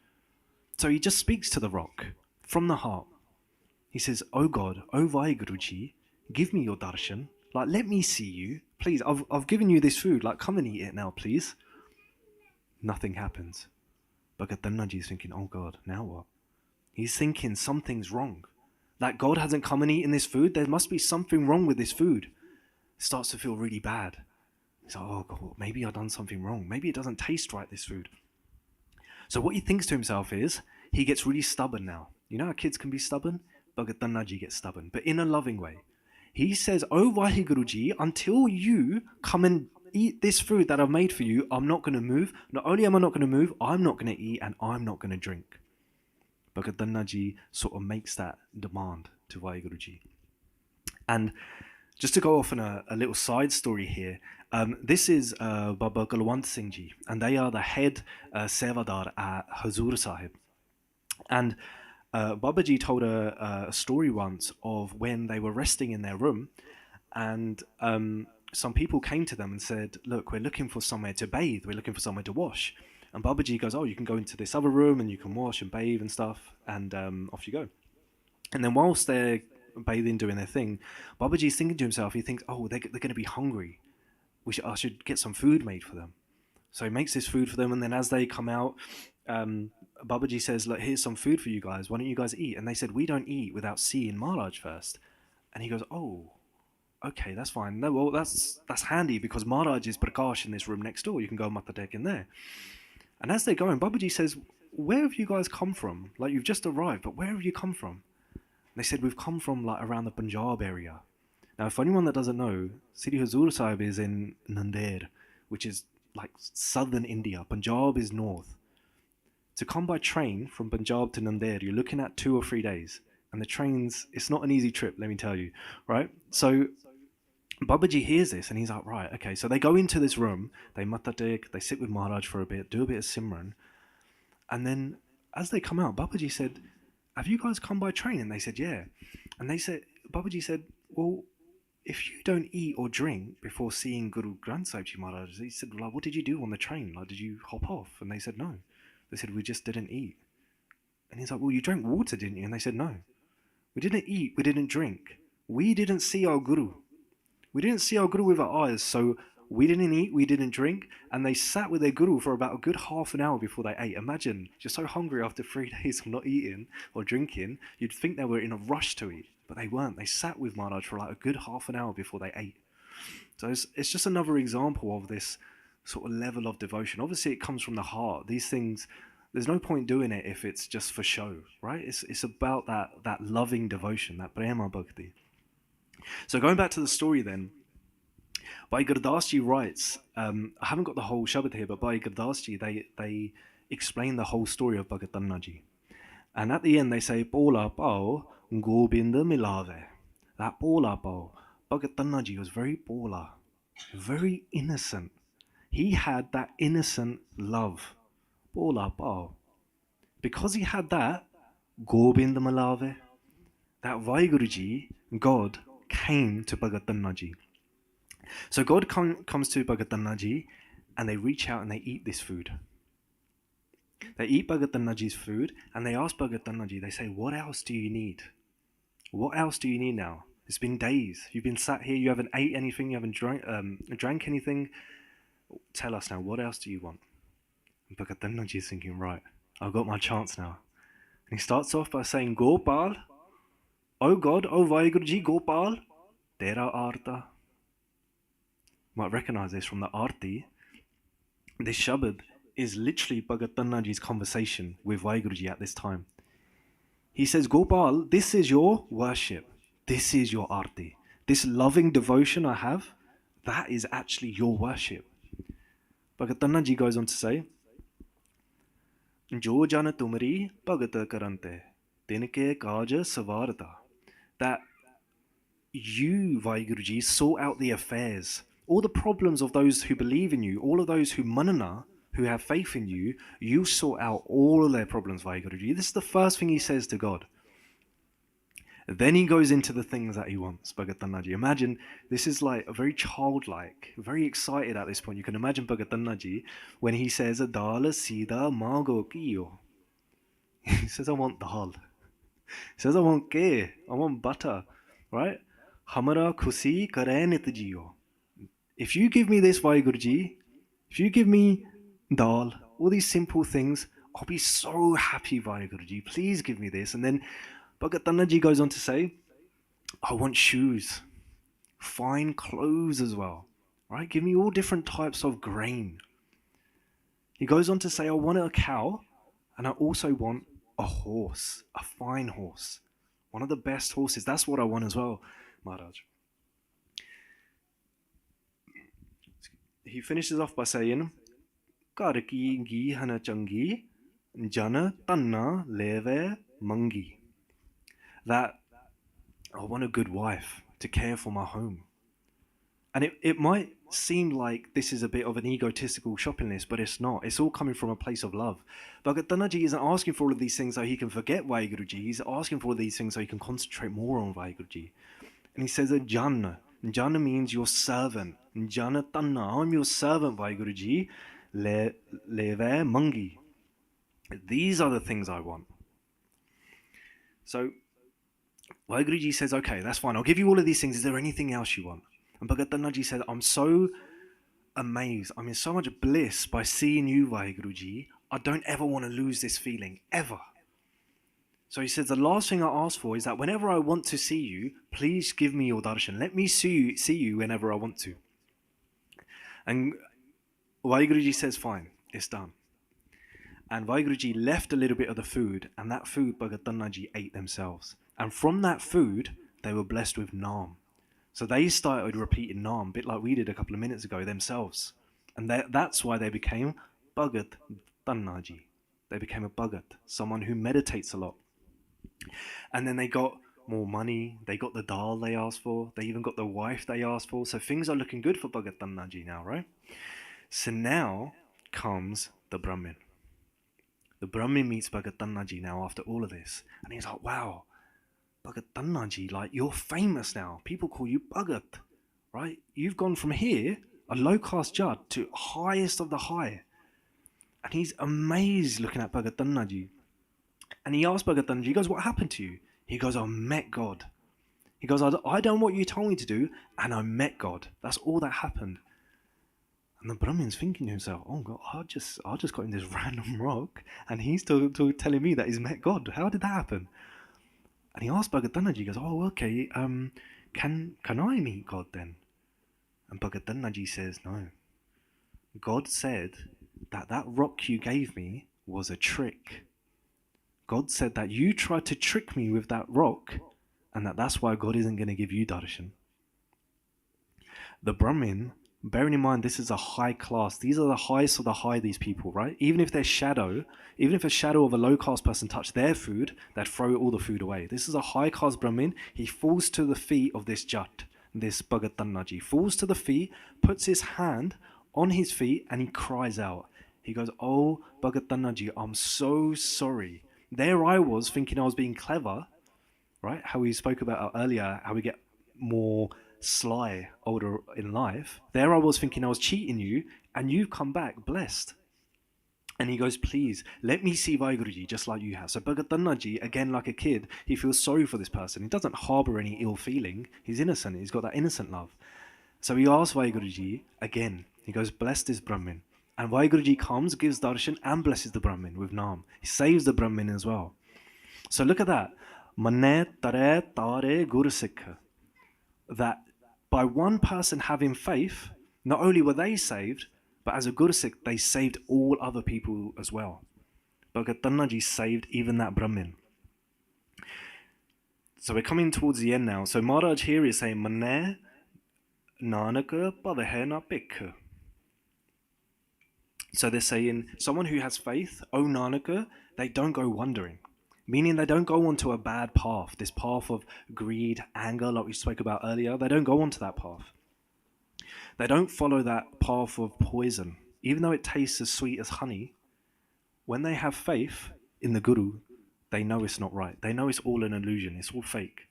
So he just speaks to the rock from the heart. He says, oh God, oh Vaheguru Ji, give me your darshan. Like, let me see you. Please, I've given you this food. Like, come and eat it now, please. Nothing happens. Bhagat Dhannaji is thinking, oh God, now what? He's thinking something's wrong. Like, God hasn't come and eaten this food. There must be something wrong with this food. Starts to feel really bad. He's like, oh God, maybe I've done something wrong. Maybe it doesn't taste right, this food. So what he thinks to himself is, he gets really stubborn now. You know how kids can be stubborn? Bhagat Dhannaji gets stubborn, but in a loving way. He says, oh Vaheguru Ji, until you come and eat this food that I've made for you, I'm not going to move. Not only am I not going to move, I'm not going to eat and I'm not going to drink. Bhagat Dhannaji sort of makes that demand to Vaheguru Ji. And just to go off on a little side story here, this is Baba Galwant Singh Ji, and they are the head Sevadar at Hazur Sahib. And Babaji told a story once of when they were resting in their room, and some people came to them and said, look, we're looking for somewhere to bathe, we're looking for somewhere to wash. And Babaji goes, oh, you can go into this other room and you can wash and bathe and stuff, and off you go. And then whilst they're bathing, doing their thing, Babaji's thinking to himself, he thinks, oh, they're going to be hungry. I should get some food made for them. So he makes this food for them, and then as they come out, Babaji says, look, here's some food for you guys. Why don't you guys eat? And they said, we don't eat without seeing Maharaj first. And he goes, oh, okay, that's fine. No, well, that's handy because Maharaj is Prakash in this room next door. You can go Matadek in there. And as they're going, Babaji says, where have you guys come from? Like, you've just arrived, but where have you come from? They said, we've come from like around the Punjab area. Now, for anyone that doesn't know, Sri Hazur Sahib is in Nanded, which is like southern India. Punjab is north. To come by train from Punjab to Nanded, you're looking at 2 or 3 days. And the trains, it's not an easy trip, let me tell you, right? So Babaji hears this and he's like, right, okay. So they go into this room, they matadik, they sit with Maharaj for a bit, do a bit of Simran. And then as they come out, Babaji said, have you guys come by train? And they said, yeah. And they said, Babaji said, well, if you don't eat or drink before seeing Guru Granth Sahib Ji Maharaj, he said, like, what did you do on the train? Like, did you hop off? And they said, no. They said, we just didn't eat. And he's like, well, you drank water, didn't you? And they said, no. We didn't eat, we didn't drink. We didn't see our Guru. We didn't see our Guru with our eyes, so we didn't eat, we didn't drink, and they sat with their Guru for about a good half an hour before they ate. Imagine, you're so hungry after 3 days of not eating or drinking, you'd think they were in a rush to eat, but they weren't. They sat with Maharaj for like a good half an hour before they ate. So it's just another example of this sort of level of devotion. Obviously, it comes from the heart. These things, there's no point doing it if it's just for show, right? It's about that loving devotion, that prema bhakti. So going back to the story then, Bhai Gurdas Ji writes, I haven't got the whole Shabad here, but Bhai Gurdas Ji, they explain the whole story of Bhagat Dhannaji. And at the end they say, Pola pao Govinda milave. That Paula Bo, Bhagat Tannaji was very Paula, very innocent. He had that innocent love. Paula Bo. Because he had that, Gobind Malave, that Vaheguru Ji, God, came to Bhagat Tannaji. So God comes to Bhagat Tannaji and they reach out and they eat this food. They eat Bhagat Tannaji's food and they ask Bhagat Tannaji, they say, what else do you need? What else do you need now? It's been days. You've been sat here, you haven't ate anything, you haven't drank anything. Tell us now, what else do you want? And Bhagat Tannaji is thinking, right, I've got my chance now. And he starts off by saying, Gopal, oh God, oh Vaheguru Ji, Gopal, Tera Arta. You might recognize this from the Arti. This Shabad is literally Bhagat Tannaji's conversation with Vaheguru Ji at this time. He says, Gopal, this is your worship. This is your Arti. This loving devotion I have, that is actually your worship. Bhagat Tannaji goes on to say, Jo jana tumari bhagata karante, tinke kaja savarta. That you, Vaheguru Ji, sort out the affairs, all the problems of those who believe in you, all of those who manana, who have faith in you, you sort out all of their problems, Vaheguru Ji. This is the first thing he says to God. Then he goes into the things that he wants, Bhagat Tannaji. Imagine, this is like a very childlike, very excited at this point. You can imagine Bhagat Tannaji when he says, Dal sida mago kiyo. He says, I want dal. He says, I want ke, I want butter, right? Hamara khusi kare nit jiyo. If you give me this, Vaheguru Ji, if you give me dal, all these simple things, I'll be so happy, Vaheguru Ji. Please give me this. And then Bhagat Tannaji goes on to say, I want shoes, fine clothes as well, right? Give me all different types of grain. He goes on to say, I want a cow and I also want a horse, a fine horse, one of the best horses. That's what I want as well, Maharaj. He finishes off by saying, Karaki gi hana changi, jana tanna leve mangi. That I want a good wife to care for my home. And it might seem like this is a bit of an egotistical shopping list, but it's not. It's all coming from a place of love. Bhagat Tannaji isn't asking for all of these things so he can forget Vaheguru Ji. He's asking for all these things so he can concentrate more on Vaheguru Ji. And he says, Jana. Jana means your servant. Jana Tanna, I'm your servant, Vaheguru Ji. Leve mangi. These are the things I want. So Vaheguru Ji says, okay, that's fine. I'll give you all of these things. Is there anything else you want? And Bhagat Tannaji said, I'm so amazed. I'm in so much bliss by seeing you, Vaheguru Ji. I don't ever want to lose this feeling, ever. So he says, the last thing I ask for is that whenever I want to see you, please give me your darshan. Let me see you whenever I want to. And Vaheguru Ji says, fine, it's done. And Vaheguru Ji left a little bit of the food, and that food Bhagat Tannaji ate themselves. And from that food, they were blessed with Naam. So they started repeating Naam, a bit like we did a couple of minutes ago themselves. And that's why they became Bhagat Tannaji. They became a Bhagat, someone who meditates a lot. And then they got more money, they got the dal they asked for, they even got the wife they asked for. So things are looking good for Bhagat Tannaji now, right? So now comes the Brahmin. The Brahmin meets Bhagat Tannaji now after all of this. And he's like, wow, Bhagat Tannaji, like, you're famous now. People call you Bhagat, right? You've gone from here, a low-caste judge, to highest of the high. And he's amazed looking at Bhagat Tannaji. And he asks Bhagat Tannaji, he goes, what happened to you? He goes, I met God. He goes, I done what you told me to do, and I met God. That's all that happened. And the Brahmin's thinking to himself, oh God, I just got in this random rock, and he's telling me that he's met God. How did that happen? And he asked Bhagat Tannaji, he goes, oh, okay, can I meet God then? And Bhagat Tannaji says, no. God said that rock you gave me was a trick. God said that you tried to trick me with that rock, and that's why God isn't going to give you darshan. The Brahmin bearing in mind this is a high class. These are the highest of the high, these people, right? Even if a shadow of a low caste person touched their food, they'd throw all the food away. This is a high caste Brahmin. He falls to the feet of this Jat, this Bhagat Tannaji, falls to the feet, puts his hand on his feet, and he cries out. He goes, "Oh, Bhagat Tannaji, I'm so sorry. There I was thinking I was being clever," right? How we spoke about earlier, how we get more sly older in life. There I was thinking I was cheating you, and you've come back blessed. And he goes, "Please, let me see Vaheguru Ji just like you have." So Bhagat Tannaji, again like a kid, he feels sorry for this person. He doesn't harbour any ill feeling. He's innocent. He's got that innocent love. So he asks Vaheguru Ji again. He goes, "Bless this Brahmin." And Vaheguru Ji comes, gives darshan, and blesses the Brahmin with Naam. He saves the Brahmin as well. So look at that. Manne tare tare Guru Sikh. That by one person having faith, not only were they saved, but as a Guru Sikh, they saved all other people as well. Bhagat Tannaji saved even that Brahmin. So we're coming towards the end now. So Maharaj here is saying, Manne Nanak Pavahe na Pikh. So they're saying, someone who has faith, oh Nanak, they don't go wandering. Meaning they don't go onto a bad path, this path of greed, anger, like we spoke about earlier. They don't go onto that path. They don't follow that path of poison. Even though it tastes as sweet as honey, when they have faith in the Guru, they know it's not right. They know it's all an illusion. It's all fake.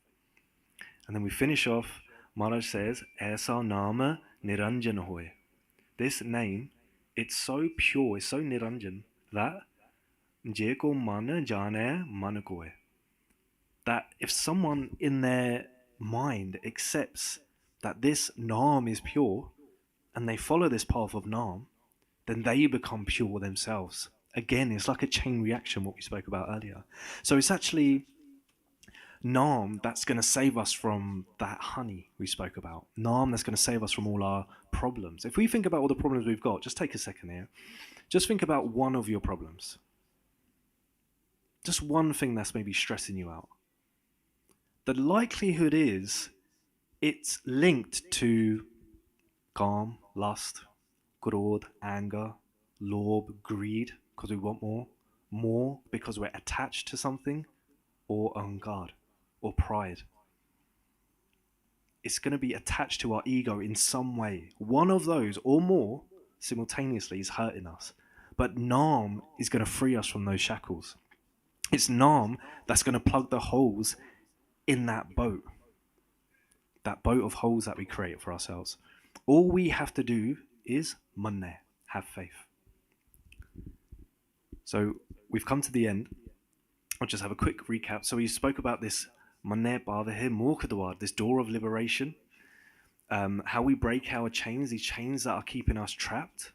And then we finish off, Maharaj says, Aisa nama niranjan hoy. This name, it's so pure, it's so niranjan, that Jeko mana jane mana koe. That if someone in their mind accepts that this Naam is pure, and they follow this path of Naam, then they become pure themselves. Again, it's like a chain reaction, what we spoke about earlier. So it's actually Naam that's going to save us from that honey we spoke about. Naam that's going to save us from all our problems. If we think about all the problems we've got, just take a second here. Just think about one of your problems. Just one thing that's maybe stressing you out. The likelihood is it's linked to calm, lust, krodh, anger, lobh, greed, because we want more because we're attached to something, or ahankar, or pride. It's going to be attached to our ego in some way. One of those or more simultaneously is hurting us. But Naam is going to free us from those shackles. It's Naam that's going to plug the holes in that boat of holes that we create for ourselves. All we have to do is manne, have faith. So we've come to the end. I'll just have a quick recap. So we spoke about this manne bhavahe mokhdwar, this door of liberation, how we break our chains, these chains that are keeping us trapped,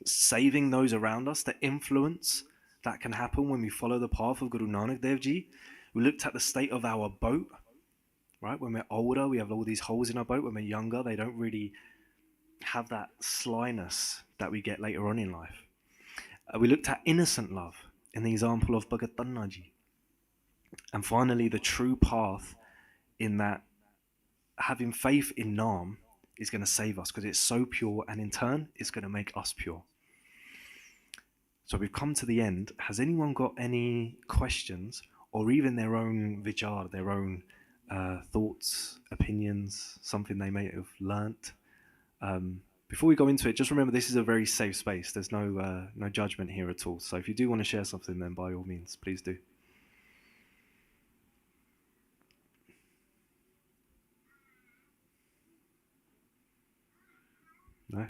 saving those around us, the influence that can happen when we follow the path of Guru Nanak Dev Ji. We looked at the state of our boat, right? When we're older, we have all these holes in our boat. When we're younger, they don't really have that slyness that we get later on in life. We looked at innocent love in the example of Bhagat Tannaji. And finally, the true path in that having faith in Naam is going to save us because it's so pure, and in turn, it's going to make us pure. So we've come to the end. Has anyone got any questions, or even their own vichar, their own thoughts, opinions, something they may have learnt? Before we go into it, just remember this is a very safe space. There's no judgment here at all. So if you do want to share something, then by all means, please do. No?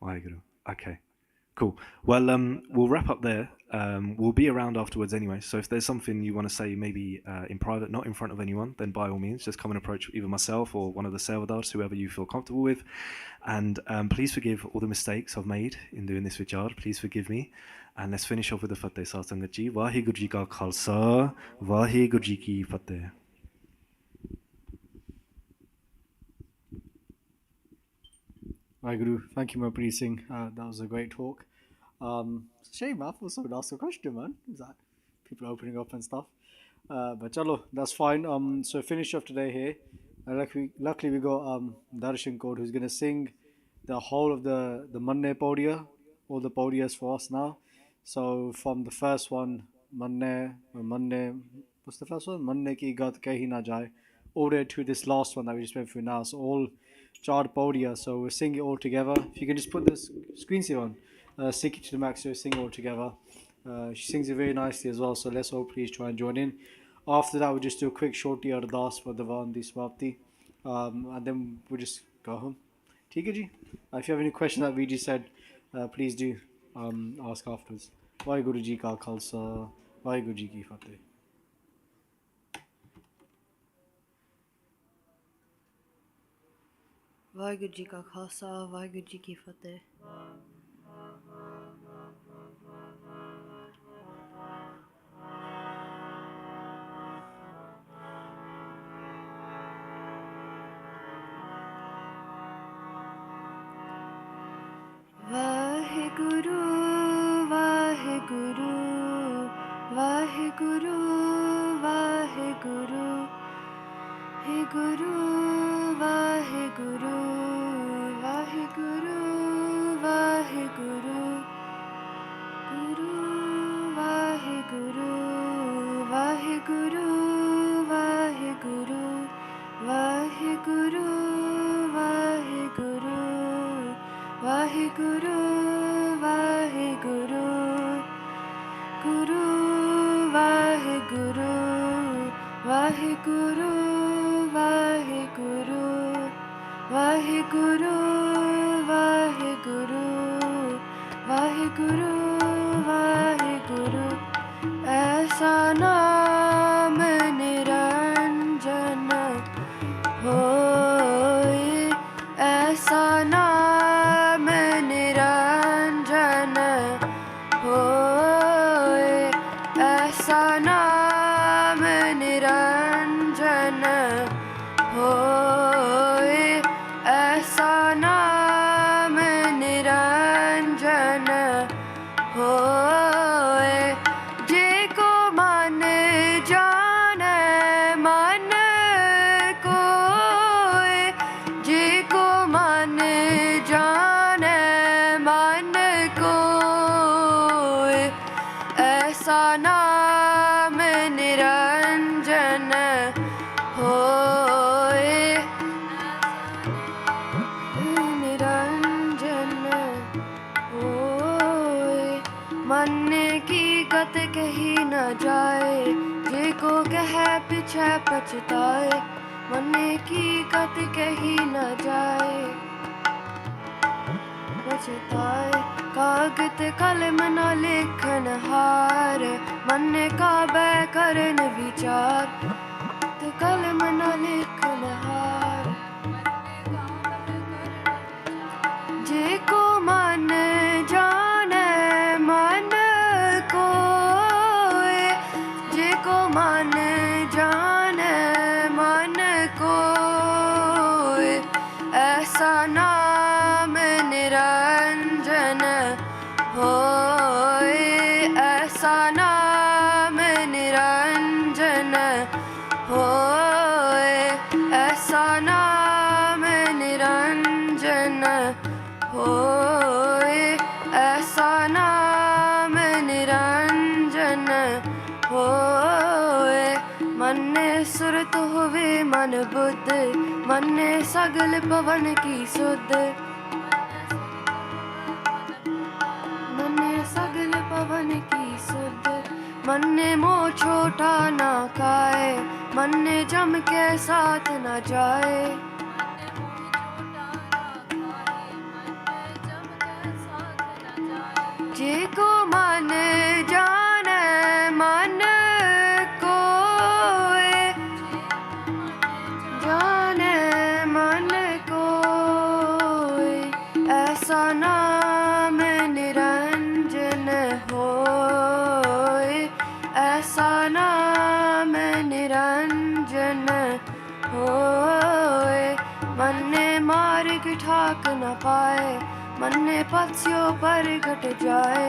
WhyGuru. Okay. Cool. Well, we'll wrap up there. We'll be around afterwards anyway. So if there's something you want to say, maybe in private, not in front of anyone, then by all means, just come and approach either myself or one of the Sevadars, whoever you feel comfortable with. And please forgive all the mistakes I've made in doing this vichar. Please forgive me. And let's finish off with the Fateh Satsangat Ji. Vaheguru Ji ka Khalsa, Vaheguru Ji ki Fateh. WhyGuru, thank you, Mapri Singh. That was a great talk. It's a shame, I thought someone asked a question, man. Is that people opening up and stuff? But chalo, that's fine. So finish off today here. Luckily we got Darshan Code, who's going to sing the whole of the Manne Podia, all the Podias for us now. So from the first one, Manne, what's the first one? Manne ki gat kahi na jaye, all the way to this last one that we just went through now. So all Char Podia. So we're singing it all together. If you can just put this screen saver on, Sikhi to the max, so sing it all together. She sings it very nicely as well. So let's all please try and join in. After that, we'll just do a quick shorty ardas for Devan Di Swapti. And then we'll just go home. ठीक है जी. If you have any questions that we just said, please do ask afterwards. Waheguru ji का खालसा, वाहिगुरु जी की फतेह. वाहिगुरु जी का खालसा, वाहिगुरु जी की फतेह. वाहिगुरु वाहिगुरु वाहिगुरु वाहिगुरु हे गुरु वाहिगुरु वाहिगुरु वाहिगुरु गुरु वाहिगुरु वाहिगुरु वाहिगुरु वाहिगुरु वाहिगुरु वाहिगुरु वाहिगुरु गुरु वाहिगुरु वाहिगुरु वाहिगुरु वाहिगुरु वाहिगुरु वाहिगुरु वाहिगुरु ऐसा नाम निरंजन होए ऐसा नाम निरंजन होए ऐसा नाम निरंजन होए ऐसा नाम निरंजन होए जे को मन जाने मन कोए जे को मन जाने मन कोए ऐसा नाम निरंजन होए निरंजन होए मन की गत कही न जाए जे को कहे पीछे पछताए मन की गत कही न जाए पछताए कागज कलम न लिखन हार मन का बै करन विचार तो कलम न लिखन हार जे को मन जाने मन कोए जे को मन जाने मन कोए ऐसा नाम निरंजन होए ऐसा नाम निरंजन होए ऐसा नाम निरंजन होए ऐसा नाम निरंजन होए मन्ने सुरत होवे मन बुद्ध मन्ने सगल पवन की सुध मन्ने सगल पवन की सुध मन्ने मोह छोटा ना खाए मन्ने जम के साथ न जाए जे को मन जाने मन कोए जाने मन कोए ऐसा नाम निरंजन होए ऐसा नाम निरंजन होए मन्ने मार्ग ठाक न पाए मन्ने पत्स्यों पर घट जाए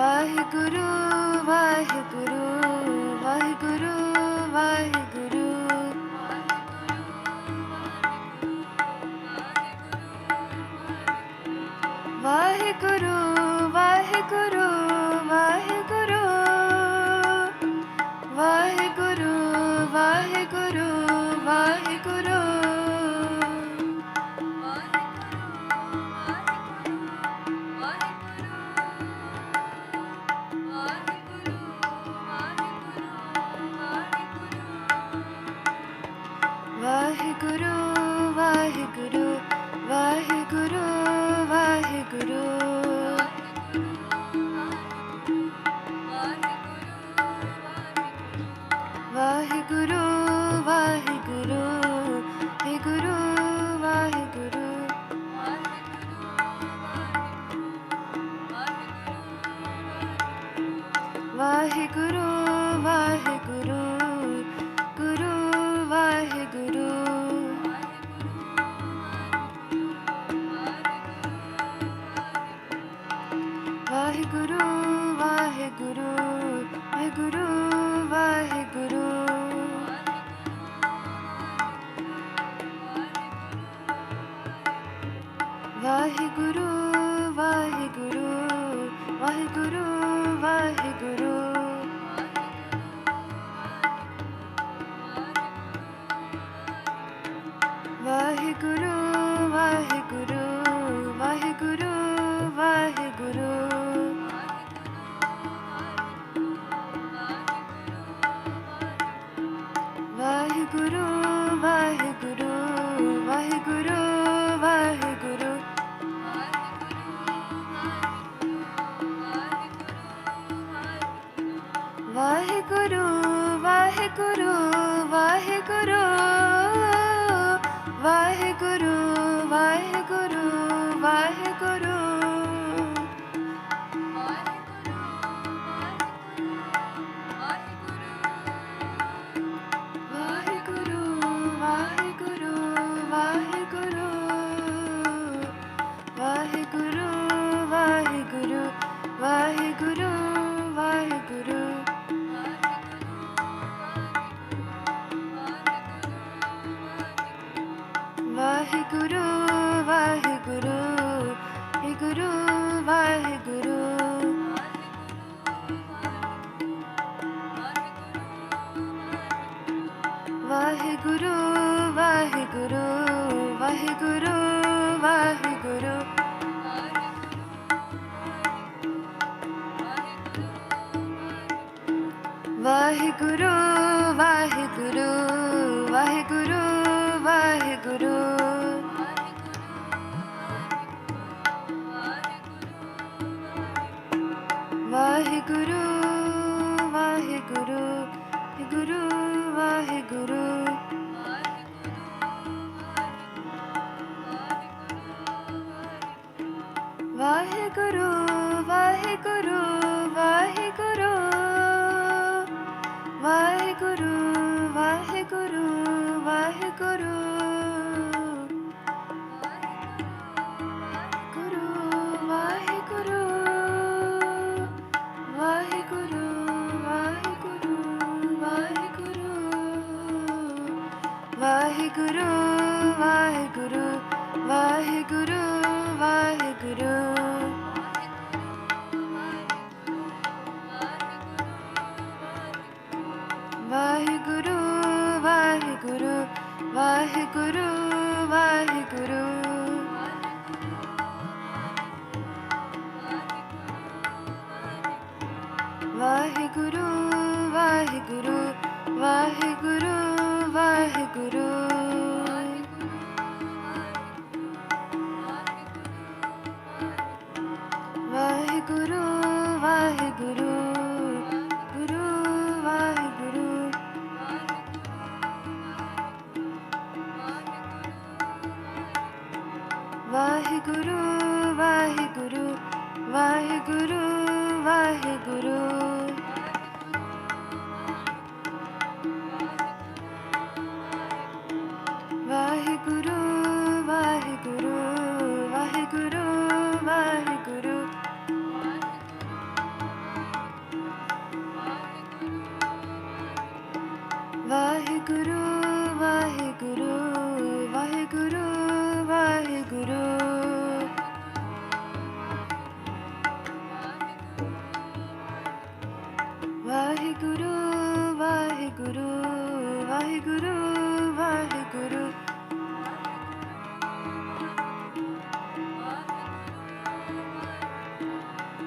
Vaheguru, Vaheguru, Vaheguru, Vaheguru. Vaheguru, Vaheguru, Vaheguru. Vaheguru, Vaheguru, Vaheguru. Vaheguru, Vaheguru, Vaheguru, Vaheguru. Vaheguru, Vaheguru, Vaheguru, Vaheguru. Vaheguru, Vaheguru, Guru, Vaheguru. Vaheguru, Vaheguru, Vaheguru, Vaheguru. Vaheguru, Vaheguru, Vaheguru, Vaheguru. Vaheguru, Vaheguru, Vaheguru, Vaheguru. Vaheguru, Vaheguru, Vaheguru, Vaheguru. Vaheguru, Vaheguru, Vaheguru. Vaheguru, Vaheguru, Vaheguru. Vaheguru, Vaheguru, Vaheguru. Vaheguru, Vaheguru, Vaheguru, Vaheguru. Vaheguru, Vaheguru, Vaheguru, Vaheguru. Vaheguru, Vaheguru, Vaheguru, Vaheguru. Vaheguru, Vaheguru, Vaheguru, Vaheguru. Vaheguru, Vaheguru, Vaheguru, Vaheguru. Vaheguru, Vaheguru, Vaheguru. Vaheguru, Vaheguru, Vaheguru. Guru, Vaheguru. Vaheguru, Vaheguru, Vaheguru. Vaheguru, Vaheguru, Vaheguru, Vaheguru. Vaheguru, Vaheguru, Vaheguru, Vaheguru. Vaheguru, Vaheguru, Vaheguru, Vaheguru. Vaheguru, Vaheguru, Guru, Vaheguru. Vaheguru, Vaheguru, Vaheguru, Vaheguru. Vaheguru, Vaheguru, Vaheguru, Vaheguru.